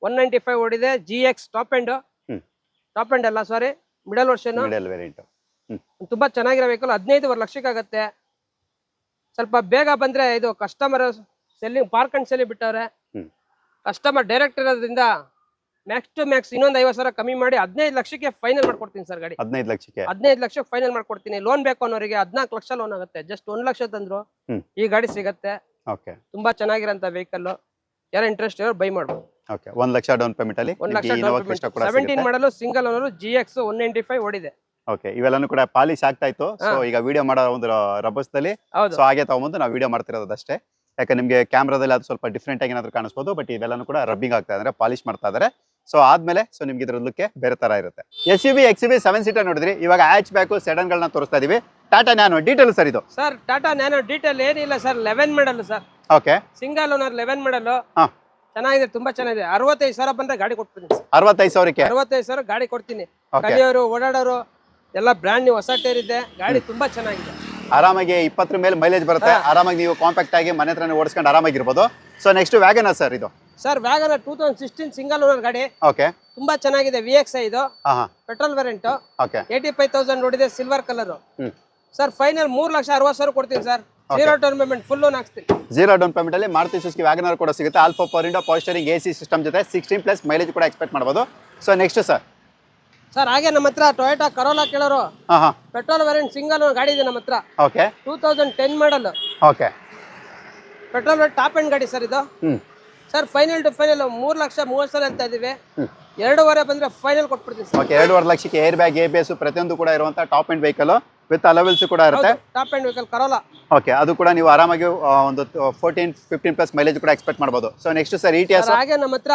195 ಓಡಿದೆ. GX ಟಾಪ್ ಎಂಡ್ ಅಲ್ಲ, ಸಾರಿ ಮಿಡಲ್ ವರ್ಷನ್. ತುಂಬಾ ಚೆನ್ನಾಗಿರೋ ವೆಹಿಕಲ್. 15.5 ಲಕ್ಷಕ್ಕೆ ಆಗುತ್ತೆ. ಸ್ವಲ್ಪ ಬೇಗ ಬಂದ್ರೆ ಇದು ಕಸ್ಟಮರ್ ಸೆಲ್ಲಿಂಗ್, ಪಾರ್ಕ್ ಅಂಡ್ ಸೆಲ್ಲಿ ಬಿಟ್ಟವ್ರೆ. ಕಸ್ಟಮರ್ ಡೈರೆಕ್ಟ್ ಇರೋದ್ರಿಂದ ಮ್ಯಾಕ್ಸ್ ಟು ಮ್ಯಾಕ್ಸ್ ಇನ್ನೊಂದು 50,000 ಕಮ್ಮಿ ಮಾಡಿ 15 ಲಕ್ಷಕ್ಕೆ ಫೈನಲ್ ಮಾಡ್ಕೊಡ್ತೀನಿ ಸರ್ ಗಾಡಿ. 15 ಲಕ್ಷಕ್ಕೆ ಫೈನಲ್ ಮಾಡ್ಕೊಡ್ತೀನಿ. ಲೋನ್ ಬೇಕು ಅನ್ನೋರಿಗೆ 14 ಲಕ್ಷ ಲೋನ್ ಆಗುತ್ತೆ. ಜಸ್ಟ್ 1 ಲಕ್ಷ ತಂದ್ರು ಈ ಗಾಡಿ ಸಿಗತ್ತೆ. ತುಂಬಾ ಚೆನ್ನಾಗಿರೋಂತ ವೆಹಿಕಲ್. ಯಾರು ಇಂಟ್ರೆಸ್ಟ್ ಇರೋ ಬೈ ಮಾಡ್ಬೋದು. 1 ಲಕ್ಷ ಡೌನ್ ಪೇಮೆಂಟ್ ಅಲ್ಲಿ 1 ಲಕ್ಷ 17 ಮಾಡಲು, ಸಿಂಗಲ್ ಓನರ್, GX 195 ಓಡಿದೆ. ಓಕೆ, ಇವೆಲ್ಲಾನು ಕೂಡ ಪಾಲಿಶ್ ಆಗ್ತಾ ಇತ್ತು. ಸೊ ಈಗ ವಿಡಿಯೋ ಮಾಡೋ ಒಂದು ರಭಸದಲ್ಲಿ ಹೌದು ಸೊ ಹಾಗೆ ತಗೊಂಬಂದು ನಾವು ವಿಡಿಯೋ ಮಾಡ್ತಿರೋದು ಅಷ್ಟೇ. ಯಾಕೆ ನಿಮಗೆ ಕ್ಯಾಮ್ರಾದಲ್ಲಿ ಅದು ಸ್ವಲ್ಪ ಡಿಫ್ರೆಂಟ್ ಆಗಿ ಏನಾದ್ರು ಕಾಣಿಸ್ಬೋದು, ಬಟ್ ಇವೆಲ್ಲಾನು ಕೂಡ ರಬ್ಬಿಂಗ್ ಆಗ್ತಾ ಇದ್ದಾರೆ, ಪಾಲಿಶ್ ಮಾಡ್ತಾ ಇದ್ದಾರೆ. ಸೊ ಆದ್ಮೇಲೆ ಸೊ ನಿಮ್ಗೆ ಇದ್ರ ಲುಕ್ ಬೇರೆ ತರ ಇರುತ್ತೆ. SUV XUV 7 ಸೀಟರ್ ನೋಡಿದ್ರಿ, ಇವಾಗ ಹ್ಯಾಚ್ ಬ್ಯಾಕ್ ಸೆಡನ್ ಗಳನ್ನ ತೋರಿಸ್ತಾ ಇದೀವಿ. ಟಾಟಾ ನ್ಯಾನೋ ಡೀಟೇಲ್ ಸರ್ ಇದು. ಸರ್ ಟಾಟಾ ನ್ಯಾನೋ ಡೀಟೇಲ್ ಏನಿಲ್ಲ ಸರ್, 11 ಮಾಡಲ್ ಸರ್. ಓಕೆ, ಸಿಂಗಲ್ ಓನರ್ 11 ಮಾಡಲ್. ಹಾ, ಚೆನ್ನಾಗಿದೆ, ತುಂಬಾ ಚೆನ್ನಾಗಿದೆ. 65,000 ಬಂದ್ರೆ ಗಾಡಿ ಕೊಡ್ತೀನಿ ಸರ್. 65,000ಕ್ಕೆ 65,000 ಗಾಡಿ ಕೊಡ್ತೀನಿ. Okay. ಕಲಿಯೋರು ಓಡಾಡೋರು ಎಲ್ಲ ಬ್ರ್ಯಾಂಡ್ ನ್ಯೂ ಹೊಸ ಟೈರ್ ಇದೆ, ಗಾಡಿ ತುಂಬಾ ಚೆನ್ನಾಗಿದೆ. ಆರಾಮಾಗಿ 20 ಮೇಲೆ ಮೈಲೇಜ್ ಬರುತ್ತೆ. ಆರಾಮಾಗಿ ನೀವು ಕಾಂಪ್ಯಾಕ್ಟ್ ಆಗಿ ಮನೆ ಹತ್ರನೇ ಓಡಿಸ್ಕೊಂಡು ಆರಾಮಾಗಿರ್ಬೋದು. ಸೊ ನೆಕ್ಸ್ಟ್ ವ್ಯಾಗನರ್ ಸರ್ ಇದು. ಸರ್ ವ್ಯಾಗನರ್ 2016 ಸಿಂಗಲ್ ಓನರ್ ಗಾಡಿ, ಓಕೆ, ತುಂಬಾ ಚೆನ್ನಾಗಿದೆ. VXI ಇದು, ಹಾ, ಪೆಟ್ರೋಲ್ ವೇರಿಯಂಟ್. ಓಕೆ, 85,000 ನೋಡಿದೆ, ಸಿಲ್ವರ್ ಕಲರ್. ಸರ್ ಫೈನಲ್ 3,60,000 ಕೊಡ್ತೀನಿ sir. Zero down payment, full loan ಹಾಕ್ತೀನಿ. ಜೀರೋ ಡೌನ್ ಪೇಮೆಂಟ್ ಅಲ್ಲಿ ಮಾರುತಿ ಸುಜುಕಿ ವ್ಯಾಗನರ್ ಕೂಡ ಸಿಗುತ್ತೆ. Alpha power window, power steering, AC system ಜೊತೆ 16+ ಮೈಲೇಜ್ ಕೂಡ ಎಕ್ಸ್ಪೆಕ್ಟ್ ಮಾಡಬಹುದು. So next sir. ಸರ್ ಹಾಗೆ ನಮ್ಮ ಹತ್ರ ಟೊಯೋಟಾ ಕರೋಲಾ ಕೇಳೋರು, ಹಾ ಹಾ, ಪೆಟ್ರೋಲ್ ವೇರಿಯಂಟ್ ಸಿಂಗಲ್ ಓನರ್ ಗಾಡಿ ಇದೆ ನಮ್ಮ ಹತ್ರ. ಓಕೆ, 2010 ಮಾಡಲ್, ಓಕೆ, ಪೆಟ್ರೋಲ್ ಟಾಪ್ ಎಂಡ್ ಗಾಡಿ ಸರ್ ಇದು. ಸರ್ ಫೈನಲ್ ಟು ಫೈನಲ್ 3,30,000 ಅಂತ ಇದೀವಿ. 2.5 ಬಂದ್ರೆ ಫೈನಲ್ ಕೊಟ್ಬಿಡ್ತೀನಿ ಸರ್. ಓಕೆ, 2.5 ಲಕ್ಷಕ್ಕೆ ಏರ್ ಬ್ಯಾಗ್, ABS ಪ್ರತಿಯೊಂದು ಕೂಡ ಇರುವಂತ top end vehicle with alloy wheels ಕೂಡ ಇರುತ್ತೆ. Top end vehicle Corolla. Okay, ಅದು ಕೂಡ ನೀವು ಆರಾಮಾಗಿ ಒಂದು 14-15+ ಮೈಲೇಜ್ ಕೂಡ ಎಕ್ಸ್ಪೆಕ್ಟ್ ಮಾಡಬಹುದು. So next sir ETS. ಹಾಗೆ ನಮ್ಮ ಹತ್ರ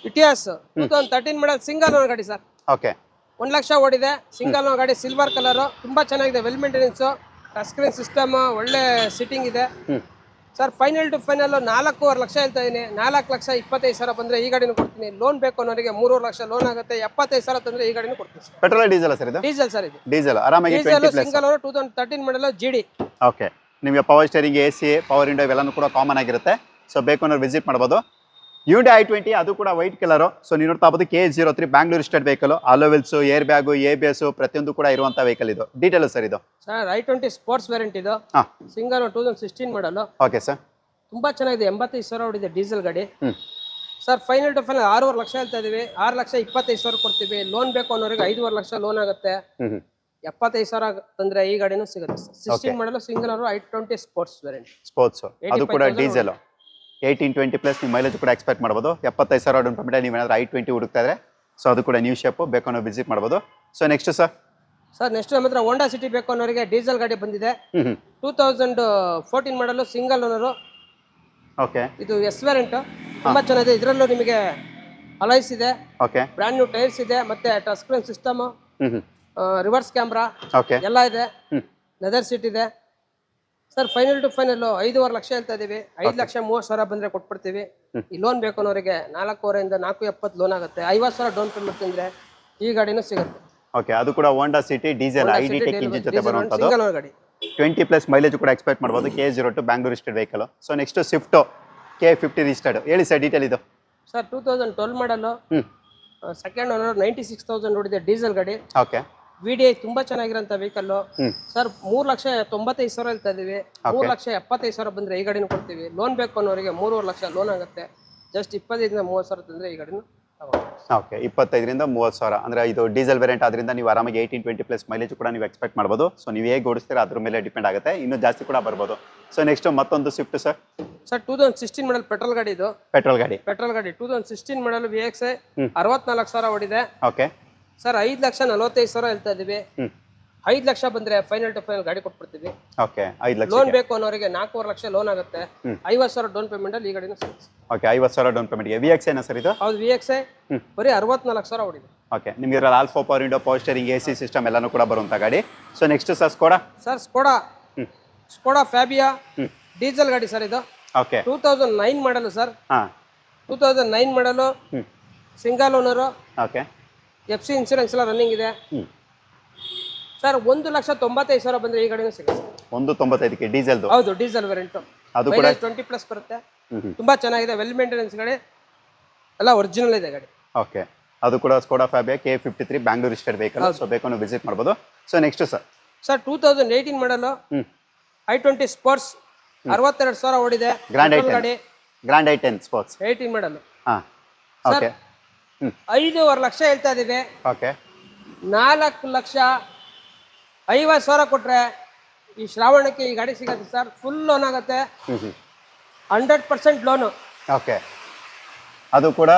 ಇಟಿಎಸ್ 2013 ಮಾಡಲ್ ಸಿಂಗಲ್ ಓನರ್ ಗಾಡಿ ಸರ್. ಓಕೆ, 1 ಲಕ್ಷ ಓಡಿದೆ, ಸಿಂಗಲ್ ಓನರ್ ಗಾಡಿ, ಸಿಲ್ವರ್ ಕಲರ್, ತುಂಬಾ ಚೆನ್ನಾಗಿದೆ. Well maintenance, touch screen system, ಒಳ್ಳೆ ಸಿಟ್ಟಿಂಗ್ ಇದೆ. Sir final to final 4.5 lakh ಹೇಳ್ತಾ ಇದೀನಿ. 4,25,000 ಬಂದ್ರೆ ಈ ಗಾಡಿನೂ ಕೊಡ್ತೀನಿ. ಲೋನ್ ಬೇಕು ಅನ್ನೋರಿಗೆ 3.5 ಲಕ್ಷ ಲೋನ್ ಆಗುತ್ತೆ. 75,000 ತಂದ್ರೆ ಈ ಗಾಡಿನೂ ಕೊಡ್ತೀನಿ ಸರ್. ಪೆಟ್ರೋಲ್ ಡೀಸೆಲ್ ಸರ್ ಇದು? ಡೀಸೆಲ್ ಸರ್ ಇದು. ಡೀಸೆಲ್ ಆರಾಮಾಗಿ ಡೀಸೆಲ್ ಸಿಂಗಲ್ ಓನರ್ 2013 ಮಾಡಲ್ GD. ಓಕೆ, ನಿಮಗೆ power steering, AC, power window ಇವೆಲ್ಲನೂ ಕೂಡ ಕಾಮನ್ ಆಗಿರುತ್ತೆ. ಸೊ ಬೇಕು ಅನ್ನೋರು ವಿಸಿಟ್ ಮಾಡ್ಬೋದು. Hyundai i20 ಅದು ಕೂಡ ವೈಟ್ ಕಲರ್. ಸೊ ನೀವು ನೋಡ್ತಾ ಇರ್ಬೋದು KA03 Bangalore state vehicle. Alloy wheels, air bag, ABS ಪ್ರತಿಯೊಂದು ಕೂಡ ಇರುವಂತ ವೆಹಿಕಲ್ ಇದು. ಡೀಟೇಲ್ ಸರ್ ಇದು. ಸರ್ i20 ಸ್ಪೋರ್ಟ್ಸ್ ವೇರಿಯಂಟ್ ಇದು, ಸಿಂಗಲ್ 2016 ಮಾಡಲ್. ಓಕೆ ಸರ್, ತುಂಬಾ ಚೆನ್ನಾಗಿದೆ. 85,000 ಓಡಿದೆ, ಡೀಸೆಲ್ ಗಾಡಿ. Sir final to final 6.5 lakh ಹೇಳ್ತಾ ಇದೀವಿ. 6,25,000 ಕೊಡ್ತೀವಿ. ಲೋನ್ ಬೇಕು ಅನ್ನೋರಿಗೆ 5.5 ಲಕ್ಷ ಲೋನ್ ಆಗುತ್ತೆ. 75,000 ತಂದ್ರೆ ಈ ಗಾಡಿನೂ ಸಿಗುತ್ತೆ ಸರ್. 16 ಮಾಡಲ್ single owner i20 sports variant. Sports ಅದು ಕೂಡ ಡೀಸೆಲ್ 18-20+ ನೀವು ಮೈಲೇಜ್ ಕೂಡ ಎಕ್ಸ್ಪೆಕ್ಟ್ ಮಾಡಬಹುದು. 75,000 ಡೌನ್ ಪೇಮೆಂಟ್ ನೀವು ಏನಾದ್ರು i20 ಹುಡುಕ್ತಾ ಇದ್ರೆ ಸೊ ಅದು ಕೂಡ ನ್ಯೂ ಶೇಪ್ ಬೇಕು ಅನ್ನೋ ವಿಸಿಟ್ ಮಾಡಬಹುದು. So next sir. Sir next ನಮ್ಮ ಹತ್ರ ಹೋಂಡಾ ಸಿಟಿ ಬೇಕು ಅನ್ನೋರಿಗೆ ಡೀಸೆಲ್ ಗಾಡಿ ಬಂದಿದೆ. 2014 ಮಾಡಲ್ ಸಿಂಗಲ್ ಓನರ್. ಓಕೆ, ಇದು S ವೇರಿಯಂಟ್, ತುಂಬಾ ಚೆನ್ನಾಗಿದೆ. ಇದರಲ್ಲೂ ನಿಮಗೆ ಅಲೈಸ್ ಇದೆ, ಓಕೆ, ಬ್ರ್ಯಾಂಡ್ ನ್ಯೂ ಟೈರ್ಸ್ ಇದೆ, ಮತ್ತೆ touch screen system, reverse camera okay ಎಲ್ಲ ಇದೆ. ಲೆದರ್ ಸೀಟ್ ಇದೆ. Sir final to final 5.5 lakh ಹೇಳ್ತಾ ಇದೀವಿ. 5,30,000 ಬಂದ್ರೆ ಕೊಟ್ಬಿಡ್ತೀವಿ. ಈ ಲೋನ್ ಬೇಕು ಅನ್ನೋರಿಗೆ 4.5 ಇಂದ 4.70 ಲೋನ್ ಆಗುತ್ತೆ. 50,000 ಡೌನ್ ಪೇಮೆಂಟ್ ತಂದ್ರೆ ಈ ಗಾಡಿನೂ ಸಿಗುತ್ತೆ. ಓಕೆ, ಅದು ಕೂಡ Honda City diesel ID tech engine ಜೊತೆ ಬರುವಂತದ್ದು. ಸಿಂಗಲ್ ಓನರ್ ಗಾಡಿ, 20+ ಮೈಲೇಜ್ ಕೂಡ ಎಕ್ಸ್ಪೆಕ್ಟ್ ಮಾಡಬಹುದು. KA02 Bangalore state vehicle. So next Swift K50 registered. ಹೇಳಿ ಸರ್ ಡೀಟೇಲ್ ಇದು. ಸರ್ 2012 ಮಾಡಲ್, ಸೆಕೆಂಡ್ ಓನರ್, 96,000 ನೋಡಿದೆ, ಡೀಸೆಲ್ ಗಾಡಿ. ಓಕೆ, VDI ತುಂಬಾ ಚೆನ್ನಾಗಿರೋಂಥ ವೆಹಿಕಲ್. ಸರ್ 3,95,000 ಹೇಳ್ತಾ ಇದೀವಿ. 3,75,000 ಬಂದ್ರೆ ಈ ಗಾಡಿನೂ ಕೊಡ್ತೀವಿ. ಲೋನ್ ಬೇಕು ಅನ್ನೋರಿಗೆ 3.5 ಲಕ್ಷ ಲೋನ್ ಆಗುತ್ತೆ. ಜಸ್ಟ್ 25,000-30,000 ತಂದ್ರೆ ಈ ಗಾಡಿನೂ ಓಕೆ, 25,000-30,000 ಅಂದ್ರೆ ಇದು ಡೀಸೆಲ್ ವೇರಿಯಂಟ್ ಆದ್ರಿಂದ ನೀವು ಆರಾಮಾಗಿ 18-20+ ಮೈಲೇಜ್ ಕೂಡ ನೀವು ಎಕ್ಸ್ಪೆಕ್ಟ್ ಮಾಡಬಹುದು. ಸೊ ನೀವು ಹೇಗೆ ಓಡಿಸ್ತೀರಾ ಅದ್ರ ಮೇಲೆ ಡಿಪೆಂಡ್ ಆಗುತ್ತೆ, ಇನ್ನೂ ಜಾಸ್ತಿ ಕೂಡ ಬರ್ಬೋದು. ಸೊ ನೆಕ್ಸ್ಟ್ ಮತ್ತೊಂದು ಸ್ವಿಫ್ಟ್ ಸರ್. ಸರ್ 2016 ಮಾಡಲ್ ಪೆಟ್ರೋಲ್ ಗಾಡಿ ಇದು. ಪೆಟ್ರೋಲ್ ಗಾಡಿ 2016 ಮಾಡಲ್ VXI 64,000 ಓಡಿದೆ. ಓಕೆ ಸರ್ 5,45,000 ಹೇಳ್ತಾ ಇದೀವಿ. 5 ಲಕ್ಷ ಬಂದ್ರೆ ಫೈನಲ್ ಟು ಫೈನಲ್ ಗಾಡಿ ಕೊಟ್ಬಿಡ್ತೀವಿ. ಓಕೆ, 5 ಲಕ್ಷ ಲೋನ್ ಬೇಕು ಅನ್ನೋರಿಗೆ 4.5 ಲಕ್ಷ ಲೋನ್ ಆಗುತ್ತೆ. 50,000 ಡೌನ್ ಪೇಮೆಂಟ್ ಅಲ್ಲಿ ಈ ಗಾಡಿನೂ ಸಿಗುತ್ತೆ. ಓಕೆ, 50,000 ಡೌನ್ ಪೇಮೆಂಟ್ ಗೆ VXI ನಾ ಸರ್ ಇದು? ಹೌದು, VXI ಬರೀ 64,000 ಓಡಿದೆ. ಓಕೆ, ನಿಮಗೆ ಇರೋ alpha power window, power steering, AC system ಎಲ್ಲಾನು ಕೂಡ ಬರುವಂತ ಗಾಡಿ. So next sir Skoda. Sir Skoda Fabia diesel ಗಾಡಿ ಸರ್ ಇದು. Okay, 2009 model sir. 2009 ಮಾಡಲು, single owner. Okay, FC insurance ಎಲ್ಲ ರನ್ನಿಂಗ್ ಇದೆ. ಸರ್ 1,95,000 ಬಂದ್ರೆ ಈ ಗಾಡಿನೂ ಸಿಗುತ್ತೆ. 195ಕ್ಕೆ ಡೀಸೆಲ್. ಹೌದು, ಡೀಸೆಲ್ ವೇರಿಯಂಟ್. ಅದು ಕೂಡ 20+ ಬರುತ್ತೆ. ತುಂಬಾ ಚೆನ್ನಾಗಿದೆ, ವೆಲ್ ಮೇಂಟೆನೆನ್ಸ್ ಗಾಡಿ, ಎಲ್ಲ ಒರಿಜಿನಲ್ ಇದೆ ಗಾಡಿ. ಓಕೆ, ಅದು ಕೂಡ Skoda Fabia K53 Bangalore state vehicle. So ಬೇಕು ನೀವು ವಿಸಿಟ್ ಮಾಡಬಹುದು. So next sir. ಸರ್ 2018 ಮಾಡಲ್ i20 ಸ್ಪೋರ್ಟ್ಸ್ 62,000 ಓಡಿದೆ. ಗ್ರ್ಯಾಂಡ್ i10 ಸ್ಪೋರ್ಟ್ಸ್ 18 ಮಾಡಲ್. ಓಕೆ, 5.5 ಲಕ್ಷ ಹೇಳ್ತಾ ಇದೀವಿ. ಓಕೆ, 4,50,000 ಕೊಟ್ರೆ ಈ ಶ್ರಾವಣಕ್ಕೆ ಈ ಗಾಡಿ ಸಿಗುತ್ತೆ ಸರ್. ಫುಲ್ ಲೋನ್ ಆಗುತ್ತೆ, 100% ಲೋನು. ಓಕೆ, ಅದು ಕೂಡ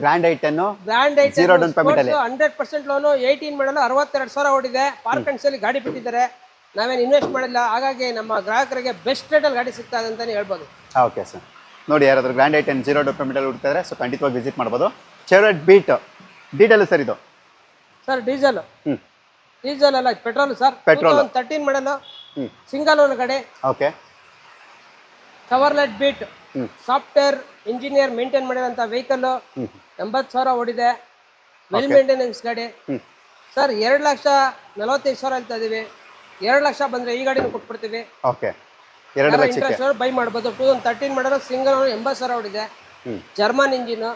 grand i ten grand Zero down payment ಅಲ್ಲಿ. 100% ಲೋನು 18 ಮಾಡಲು 62,000 ಓಡಿದೆ. ಪಾರ್ಕ್ ಅಂಡ್ ಸೇಲ್ ಗಾಡಿ ಬಿಟ್ಟಿದ್ದಾರೆ, ನಾವೇನು ಇನ್ವೆಸ್ಟ್ ಮಾಡಿಲ್ಲ. ಹಾಗಾಗಿ ನಮ್ಮ ಗ್ರಾಹಕರಿಗೆ ಬೆಸ್ಟ್ ರೇಟಲ್ಲಿ ಗಾಡಿ ಸಿಗ್ತಾ ಇದೆ ಅಂತಾನೆ ಹೇಳ್ಬೋದು. ಓಕೆ ಸರ್, ನೋಡಿ ಯಾರಾದ್ರೂ ಗ್ರ್ಯಾಂಡ್ ಐಟೆನ್ 0 ಡೌನ್ ಪೇಮೆಂಟಲ್ಲಿ ಹುಡುಕ್ತಾ ಇದ್ರೆ ಸೊ ಖಂಡಿತವಾಗಿ ವಿಸಿಟ್ ಮಾಡ್ಬೋದು. ಚೆವ್ರೋಲೆಟ್ ಬೀಟ್ ಡೀಟೇಲ್ ಸರ್ ಇದು? ಸರ್ ಡೀಸೆಲ್ ಅಲ್ಲ, petrol sir. Petrol. 13 model single own ಗಾಡಿ. Okay. Chevrolet Beat software engineer maintain ಮಾಡಿರೋಂಥ ವೆಹಿಕಲ್, 80,000 ಓಡಿದೆ. ವೆಲ್ ಮೇಂಟೆನೆನ್ಸ್ ಗಾಡಿ ಸರ್. 2,45,000 ಹೇಳ್ತಾ ಇದೀವಿ. 2 ಲಕ್ಷ ಬಂದ್ರೆ ಈ ಗಾಡಿನ ಕೊಟ್ಬಿಡ್ತೀವಿ. ಓಕೆ, 2 ಲಕ್ಷಕ್ಕೆ ಇಂಟ್ರೆಸ್ಟ್ ಬೈ ಮಾಡ್ಬೋದು. 2013 ಮಾಡಲು ಸಿಂಗಲ್ 80,000 ಓಡಿದೆ. German engine.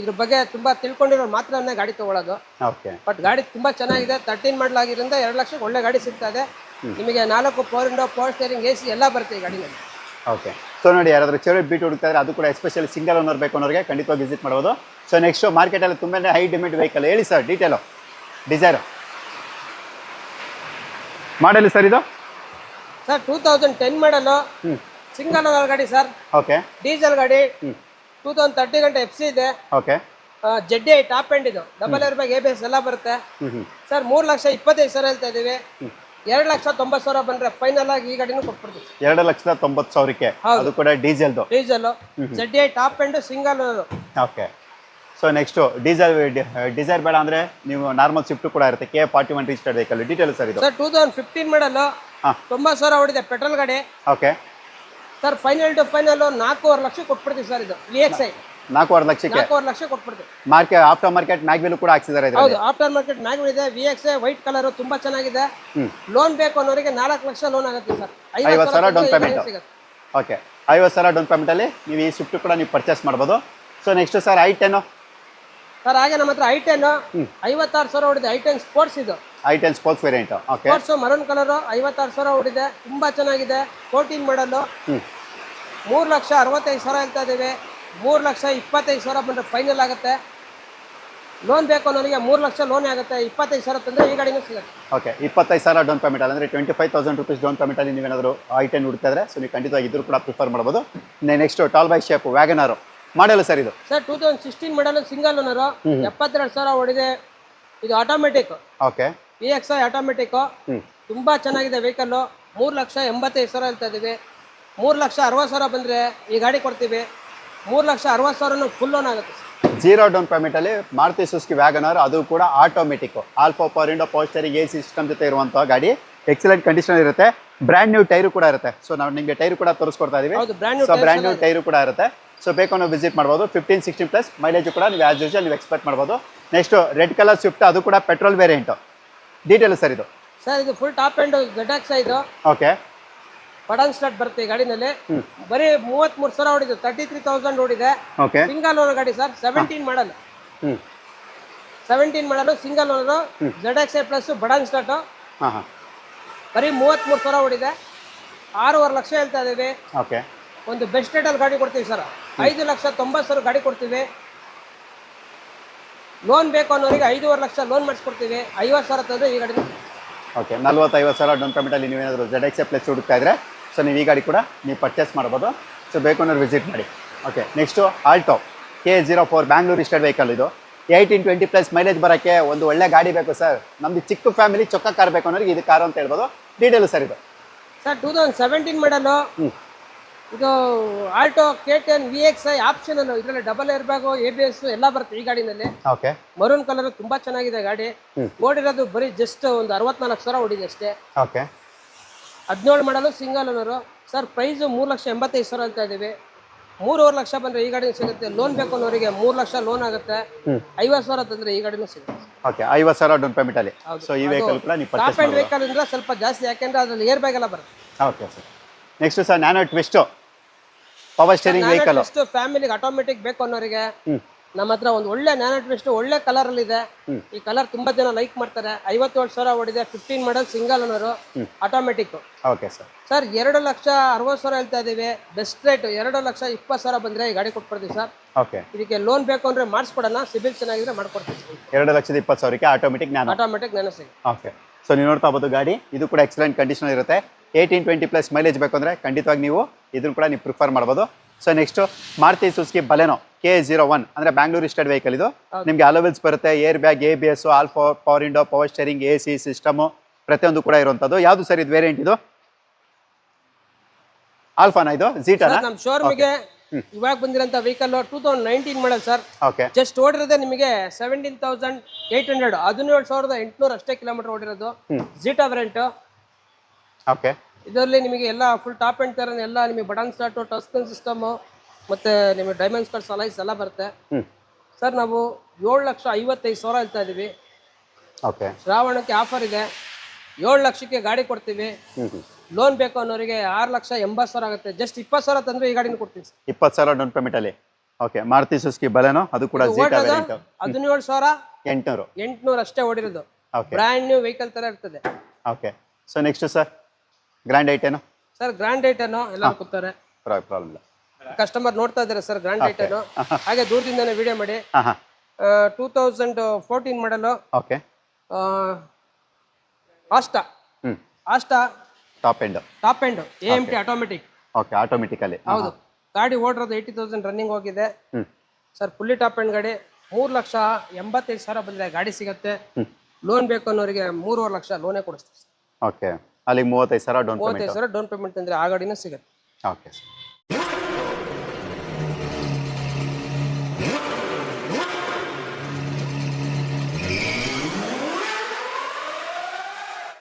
ಇದ್ರ ಬಗ್ಗೆ ತುಂಬಾ ತಿಳ್ಕೊಂಡಿರೋ ಮಾತ್ರ ಗಾಡಿ ತಗೊಳ್ಳೋದು. ಓಕೆ. ಬಟ್ ಗಾಡಿ ತುಂಬಾ ಚೆನ್ನಾಗಿದೆ. 13 ಮಾಡಲ್ ಆಗಿರೋದ್ರಿಂದ 2 ಲಕ್ಷಕ್ಕೆ ಒಳ್ಳೆ ಗಾಡಿ ಸಿಗ್ತಾ ಇದೆ ನಿಮಗೆ. 4 power window, power steering, AC ಎಲ್ಲ ಬರುತ್ತೆ ಈ ಗಾಡಿನಲ್ಲಿ. ಓಕೆ. ಸೊ ನೋಡಿ ಯಾರಾದ್ರೂ ಚೆವ್ರೋಲೆಟ್ ಬೀಟ್ ಹುಡುಕ್ತಾ ಇದ್ರೆ ಅದು ಕೂಡ ಎಸ್ಪೆಷಲಿ ಸಿಂಗಲ್ ಓನರ್ ಬೇಕು ಅನ್ನೋರಿಗೆ ಖಂಡಿತವಾಗಿ ವಿಸಿಟ್ ಮಾಡ್ಬೋದು. ಸೊ ನೆಕ್ಸ್ಟ್ ಮಾರ್ಕೆಟಲ್ಲಿ ತುಂಬಾ ಹೈ ಡಿಮ್ಯಾಂಡ್ ವೆಹಿಕಲ್ ಹೇಳಿ ಸರ್ ಡೀಟೇಲು. ಡಿಸೈರ್ ಮಾಡಲಿ ಸರ್ ಇದು? ಸರ್ 2010 ಮಾಡಲು ಸಿಂಗಲ್ ಓನರ್ ಗಾಡಿ ಸರ್. ಓಕೆ. ಡೀಸೆಲ್ ಗಾಡಿ. 2030 ಗಂಟೆ FC ಇದೆ. ಓಕೆ. ZDI ಟಾಪ್ ಎಂಡ್ ಇದು. ಡಬಲ್ ಏರ್ ಬ್ಯಾಗ್, ABS ಎಲ್ಲ ಬರುತ್ತೆ ಸರ್. 3,25,000 ಹೇಳ್ತಾ ಇದೀವಿ. 2,90,000 ಬಂದ್ರೆ ಫೈನಲ್ ಆಗಿ ಈ ಗಾಡಿನೂ ಕೊಟ್ಬಿಡ್ತೀವಿ. 2,90,000ಕ್ಕೆ ಅದು ಕೂಡ diesel. ZDI top end single owner. Okay. So next Dzire ಬೇಡ ಅಂದ್ರೆ ನೀವು ನಾರ್ಮಲ್ ಸ್ವಿಫ್ಟ್ ಕೂಡ ಇರುತ್ತೆ. K41 registered vehicle detail sir ಇದು? ಸರ್ 2015 ಮಾಡಲು 90,000 ಓಡಿದೆ. ಪೆಟ್ರೋಲ್ ಗಾಡಿ. Okay sir. Final to final 4.5 lakh ಕೊಟ್ಬಿಡ್ತೀವಿ ಸರ್. ಇದು VXI 4.5 ಲಕ್ಷಕ್ಕೆ. 4.5 ಲಕ್ಷ ಕೊಟ್ಬಿಡ್ತೀವಿ. ಆಫ್ಟರ್ ಮಾರ್ಕೆಟ್ ಮ್ಯಾಗ್ವಿಲ್ ಕೂಡ ಹಾಕ್ಸಿದ್ದಾರೆ. ಹೌದು, ಆಫ್ಟರ್ ಮಾರ್ಕೆಟ್ ಮ್ಯಾಗ್ವಿಲ್ ಇದೆ. VXI ವೈಟ್ ಕಲರ್ ತುಂಬಾ ಚೆನ್ನಾಗಿದೆ. ಲೋನ್ ಬೇಕು ಅನ್ನೋರಿಗೆ 4 ಲಕ್ಷ ಲೋನ್ ಆಗುತ್ತೆ sir. 50,000 down payment. Okay, 50,000 down payment ಅಲ್ಲಿ ನೀವು ಈ ಸ್ವಿಫ್ಟ್ ಕೂಡ ನೀವು ಪರ್ಚೇಸ್ ಮಾಡ್ಬೋದು. So next sir i10 sir. ಹಾಗೆ ನಮ್ಮ ಹತ್ರ i10 56,000 ಓಡಿದೆ. i10 ಸ್ಪೋರ್ಟ್ಸ್ ಇದು. i10 sports variant. Okay. Sports maroon colour 56,000 ಓಡಿದೆ. ತುಂಬಾ ಚೆನ್ನಾಗಿದೆ. 14 ಮಾಡಲು 3,65,000 ಹೇಳ್ತಾ ಇದ್ದೀವಿ. 3,25,000 ಬಂದ್ರೆ ಫೈನಲ್ ಆಗುತ್ತೆ. ಲೋನ್ ಬೇಕು ಅನ್ನೋರಿಗೆ 3 ಲಕ್ಷ ಲೋನ್ ಆಗುತ್ತೆ. 25,000 ತಂದ್ರೆ ಈ ಗಾಡಿನೂ ಸಿಗುತ್ತೆ. ಓಕೆ, 25,000 ಡೌನ್ ಪೇಮೆಂಟ್ ಅಂದ್ರೆ 25,000 ರುಪೀಸ್ ಡೌನ್ ಪೇಮೆಂಟ್ ಅಲ್ಲಿ ನೀವೇನಾದರೂ i10 ಹುಡುಕ್ತಾ ಇದ್ರೆ ಸೊ ನೀವು ಖಂಡಿತವಾಗಿ ಇದ್ರು ಕೂಡ ಪ್ರಿಫರ್ ಮಾಡ್ಬೋದು. Next tall boy shape WagonR ಮಾಡಲ್ಲ ಸರ್ ಇದು? ಸರ್ 2016 ಮಾಡಲು ಸಿಂಗಲ್ ಓನರ್ 72,000 ಓಡಿದೆ. ಇದು ಆಟೋಮೆಟಿಕ್. ಓಕೆ. VXI automatic. ತುಂಬಾ ಚೆನ್ನಾಗಿದೆ ವೆಹಿಕಲ್. 3,85,000 ಹೇಳ್ತಾ ಇದೀವಿ. 3,60,000 ಬಂದ್ರೆ ಈ ಗಾಡಿ ಕೊಡ್ತೀವಿ. 3,60,000 ಫುಲ್ ಲೋನ್ ಆಗುತ್ತೆ. 0 ಡೌನ್ ಪೇಮೆಂಟ್ ಅಲ್ಲಿ ಮಾರುತಿ ಸುಜುಕಿ ವ್ಯಾಗನರ್, ಅದು ಕೂಡ automatic. Alpha power window, power steering, AC system ಜೊತೆ ಇರುವಂತಹ ಗಾಡಿ. ಎಕ್ಸಲೆಂಟ್ ಕಂಡೀಷನ್ ಇರುತ್ತೆ. ಬ್ರ್ಯಾಂಡ್ ನ್ಯೂ ಟೈರು ಕೂಡ ಇರುತ್ತೆ. ಸೊ ನಾವು ನಿಮಗೆ ಟೈರು ಕೂಡ ತೋರಿಸ್ಕೊಡ್ತಾ ಇದೀವಿ. ಸೊ ಬ್ರ್ಯಾಂಡ್ ನ್ಯೂ ಟೈರು ಕೂಡ ಇರುತ್ತೆ. ಸೊ ಬೇಕು ನಾವು ವಿಸಿಟ್ ಮಾಡ್ಬೋದು. 15-16 ಪ್ಲಸ್ ಮೈಲೇಜ್ ಕೂಡ ನೀವು ಆಸ್ ಯೂಶುವಲ್ ನೀವು ಎಕ್ಸ್ಪೆಕ್ಟ್ ಮಾಡ್ಬೋದು. ನೆಕ್ಸ್ಟ್ ರೆಡ್ ಕಲರ್ ಸ್ವಿಫ್ಟ್, ಅದು ಕೂಡ ಪೆಟ್ರೋಲ್ ವೇರಿಯಂಟ್ ಡೀಟೇಲ್ ಸರ್ ಇದು? ಸರ್ ಇದು ಫುಲ್ ಟಾಪ್ ಎಂಡ್ ZXI ಇದು. ಓಕೆ. ಬಟನ್ ಸ್ಟಾರ್ಟ್ ಬರುತ್ತೆ ಈ ಗಾಡಿನಲ್ಲಿ. ಬರೀ 33,000 ಓಡಿದೆ. 33,000 ಓಡಿದೆ. ಓಕೆ. ಸಿಂಗಲ್ ಓನರ್ ಗಾಡಿ ಸರ್. 17 ಮಾಡಲ್. 17 ಮಾಡಲು single owner. ZXI plus button start. ಬರೀ 33,000 ಓಡಿದೆ. 6.5 ಲಕ್ಷ ಹೇಳ್ತಾ ಇದ್ದೀವಿ. ಓಕೆ. ಒಂದು ಬೆಸ್ಟ್ ರೇಟಲ್ಲಿ ಗಾಡಿ ಕೊಡ್ತೀವಿ ಸರ್. 5,90,000 ಗಾಡಿ ಕೊಡ್ತೀವಿ. ಲೋನ್ ಬೇಕು ಅನ್ನೋರಿಗೆ 5.5 ಲಕ್ಷ ಲೋನ್ ಮಾಡಿಸ್ಕೊಡ್ತೀವಿ. 50,000 ತಂದ್ರೆ ಈ ಗಾಡಿ. ಓಕೆ, 40-50,000 ಡೌನ್ ಪೇಮೆಂಟ್ ಅಲ್ಲಿ ನೀವೇನಾದರೂ ZXI ಪ್ಲಸ್ ಹುಡುಕ್ತಾ ಇದ್ರೆ ಸೊ ನೀವು ಈ ಗಾಡಿ ಕೂಡ ನೀವು ಪರ್ಚೇಸ್ ಮಾಡ್ಬೋದು. ಸೊ ಬೇಕು ಅನ್ನೋರು ವಿಸಿಟ್ ಮಾಡಿ. Okay. Next Alto K04 Bangalore registered vehicle ಇದು. 18-20 ಪ್ಲಸ್ ಮೈಲೇಜ್ ಬರೋಕ್ಕೆ ಒಂದು ಒಳ್ಳೆ ಗಾಡಿ ಬೇಕು ಸರ್. ನಮ್ದು ಚಿಕ್ಕ ಫ್ಯಾಮಿಲಿ ಚೊಕ್ಕ ಕಾರ್ ಬೇಕು ಅನ್ನೋರಿಗೆ ಇದು ಕಾರು ಅಂತ ಹೇಳ್ಬೋದು. ಡೀಟೇಲ್ ಸರ್ ಇದು? ಸರ್ 2017 ಮಾಡಲು ಇದು ಆಲ್ಟೋ K10 VXI ಆಪ್ಷನಲ್. ಇದರಲ್ಲಿ ಡಬಲ್ ಏರ್ ಬ್ಯಾಗ್, ABS ಎಲ್ಲ ಬರುತ್ತೆ ಈ ಗಾಡಿನಲ್ಲಿ. ಓಕೆ. ಮರೂನ್ ಕಲರ್ ತುಂಬಾ ಚೆನ್ನಾಗಿದೆ ಗಾಡಿ. ಓಡಿರೋದು ಬರೀ ಜಸ್ಟ್ ಒಂದು 64,000 ಓಡಿದೆ ಅಷ್ಟೇ. ಓಕೆ. 17 ಮಾಡಲು ಸಿಂಗಲ್ ಓನರು ಸರ್. ಪ್ರೈಸ್ 3,85,000 ಅಂತ ಇದೀವಿ. 3.5 ಲಕ್ಷ ಬಂದ್ರೆ ಈ ಗಾಡಿ ಸಿಗುತ್ತೆ. ಲೋನ್ ಬೇಕು ಅನ್ನೋರಿಗೆ 3 ಲಕ್ಷ ಲೋನ್ ಆಗುತ್ತೆ. 50,000 ತಂದ್ರೆ ಈ ಗಾಡಿನೂ ಸಿಗುತ್ತೆ. ಓಕೆ, 50,000 ಡೌನ್ ಪೇಮೆಂಟ್ ಅಲ್ಲಿ. ಸೊ ಈ ವೆಹಿಕಲ್ ಕೂಡ ನೀವು ಪರ್ಚೇಸ್ ಮಾಡ್ಬೋದು. ವೆಹಿಕಲ್ ಅಂದ್ರೆ ಸ್ವಲ್ಪ ಜಾಸ್ತಿ, ಯಾಕೆಂದ್ರೆ ಅದ್ರಲ್ಲಿ ಏರ್ ಬ್ಯಾಗ್ ಎಲ್ಲ ಬರುತ್ತೆ. Okay sir. Next sir nano twist power steering vehicle. ಫ್ಯಾಮಿಲಿಗೆ ಆಟೋಮೆಟಿಕ್ ಬೇಕು ಅನ್ನೋರಿಗೆ ನಮ್ಮ ಹತ್ರ ಒಂದು ಒಳ್ಳೆ ನ್ಯಾನೋ ಟ್ವಿಸ್ಟ್ ಒಳ್ಳೆ ಕಲರ್ ಅಲ್ಲಿ ಇದೆ. ಈ ಕಲರ್ ತುಂಬಾ ಜನ ಲೈಕ್ ಮಾಡ್ತಾರೆ. 57,000 ಓಡಿದೆ. 15 ಮಾಡಲ್ single owner automatic. Okay sir. Sir 2,60,000 ಹೇಳ್ತಾ ಇದೀವಿ. ಬೆಸ್ಟ್ ರೇಟ್ 2,20,000 ಬಂದ್ರೆ ಈ ಗಾಡಿ ಕೊಟ್ಬಿಡ್ತೀವಿ ಸರ್. ಓಕೆ. ಇದಕ್ಕೆ ಲೋನ್ ಬೇಕು ಅಂದ್ರೆ ಮಾಡಿಸ್ಕೊಡೋಣ. ಸಿಬಿಲ್ ಚೆನ್ನಾಗಿದ್ರೆ ಮಾಡ್ಕೊಡ್ತೀವಿ. 2,20,000ಕ್ಕೆ ಆಟೋಮೆಟಿಕ್ ನ್ಯಾನೋ ಸಿಗುತ್ತೆ. ಓಕೆ. ಸೊ ನೀವು ನೋಡ್ತಾ ಹೋಗ್ಬೋದು ಗಾಡಿ. ಇದು ಕೂಡ ಎಕ್ಸಲೆಂಟ್ ಕಂಡೀಷನ್ ಇರುತ್ತೆ. 18-20 ಪ್ಲಸ್ ಮೈಲೇಜ್ ಬೇಕು ಅಂದರೆ ಖಂಡಿತವಾಗಿ ನೀವು ಇದನ್ನು ಕೂಡ ನೀವು ಪ್ರಿಫರ್ ಮಾಡ್ಬೋದು. So next Maruti Suzuki Baleno K01 ಅಂದ್ರೆ ಬ್ಯಾಂಗ್ಳೂರ್ ರಿಜಿಸ್ಟರ್ಡ್ ವೆಹಿಕಲ್ ಇದು. ನಿಮಗೆ ಅಲೋವೆಲ್ಸ್ ಬರುತ್ತೆ, air bag, ABS, all power window, power steering, AC system ಪ್ರತಿಯೊಂದು ಕೂಡ ಇರುವಂತದ್ದು. ಯಾವುದು ಸರ್ ಇದು ವೇರಿಯಂಟ್? ಇದು ಆಲ್ಫಾನಾ, ಇದು ಜೀಟಾನಾ? ನಮ್ಮ ಶೋರೂಮಿಗೆ ಇವಾಗ ಬಂದಿರೋಂಥ vehicle 2019 model sir. Okay. Just ಓಡಿರೋದೇ ನಿಮಗೆ 17,800, 17,800 ಅಷ್ಟೇ ಕಿಲೋಮೀಟರ್ ಓಡಿರೋದು. Zeta variant. ಓಕೆ. ಇದರಲ್ಲಿ ನಿಮಗೆ ಎಲ್ಲ ಫುಲ್ ಟಾಪ್ ಎಂಡ್ ತರ ಎಲ್ಲ ನಿಮಗೆ button start, touch screen system, ಮತ್ತೆ ನಿಮಗೆ ಡೈಮಂಡ್ ಸ್ಕರ್ಟ್ ಸಲೈಸ್ ಎಲ್ಲ ಬರುತ್ತೆ ಸರ್. ನಾವು 7,55,000 ಹೇಳ್ತಾ ಇದೀವಿ. ಓಕೆ. ಶ್ರಾವಣಕ್ಕೆ ಆಫರ್ ಇದೆ. 7 ಲಕ್ಷಕ್ಕೆ ಗಾಡಿ ಕೊಡ್ತೀವಿ. ಲೋನ್ ಬೇಕು ಅನ್ನೋರಿಗೆ 6,80,000 ಆಗುತ್ತೆ. ಜಸ್ಟ್ 20,000 ತಂದ್ರೆ ಈ ಗಾಡಿನ ಕೊಡ್ತೀವಿ. 20,000 ಡೌನ್ ಪೇಮೆಂಟ್ ಅಲ್ಲಿ. ಓಕೆ. ಮಾರುತಿ ಸುಜುಕಿ ಬಲೆನೋ, ಅದು ಕೂಡ ಜೀಟಾ ವೇರಿಯಂಟ್. 17,800 ಅಷ್ಟೇ ಓಡಿರೋದು. ಬ್ರ್ಯಾಂಡ್ ನ್ಯೂ ವೆಹಿಕಲ್ ತರ ಇರ್ತದೆ. Okay. So next sir grand ಐಟೇನು? ಸರ್ ಗ್ರ್ಯಾಂಡ್ ಐಟನ್ ಎಲ್ಲ ಕೂತಾರೆ, ಪ್ರಾಬ್ಲಮ್ ಇಲ್ಲ. ಕಸ್ಟಮರ್ ನೋಡ್ತಾ ಇದ್ದಾರೆ ಸರ್ ಗ್ರ್ಯಾಂಡ್ ಐಟನ್. ಹಾಗೆ ದೂರದಿಂದನೇ ವಿಡಿಯೋ ಮಾಡಿ. 2014 model. Okay. Asta top end AMT automatic. Okay. Automatically. ಹೌದು. ಗಾಡಿ ಓಡಿರೋದು 80,000 ರನ್ನಿಂಗ್ ಹೋಗಿದೆ ಸರ್. ಫುಲ್ಲಿ ಟಾಪ್ ಎಂಡ್ ಗಾಡಿ. 3,85,000 ಬಂದಿದೆ. ಗಾಡಿ ಸಿಗುತ್ತೆ. ಲೋನ್ ಬೇಕು ಅನ್ನೋರಿಗೆ 3.5 ಲಕ್ಷ ಲೋನೇ ಕೊಡಿಸ್ತೀವಿ. ಓಕೆ. ಅಲ್ಲಿ 35,000 ಡೌನ್ ಪೇಮೆಂಟ್. 35,000 ಡೌನ್ ಪೇಮೆಂಟ್ ಅಂದ್ರೆ ಆ ಗಾಡಿನೂ ಸಿಗುತ್ತೆ. ಓಕೆ.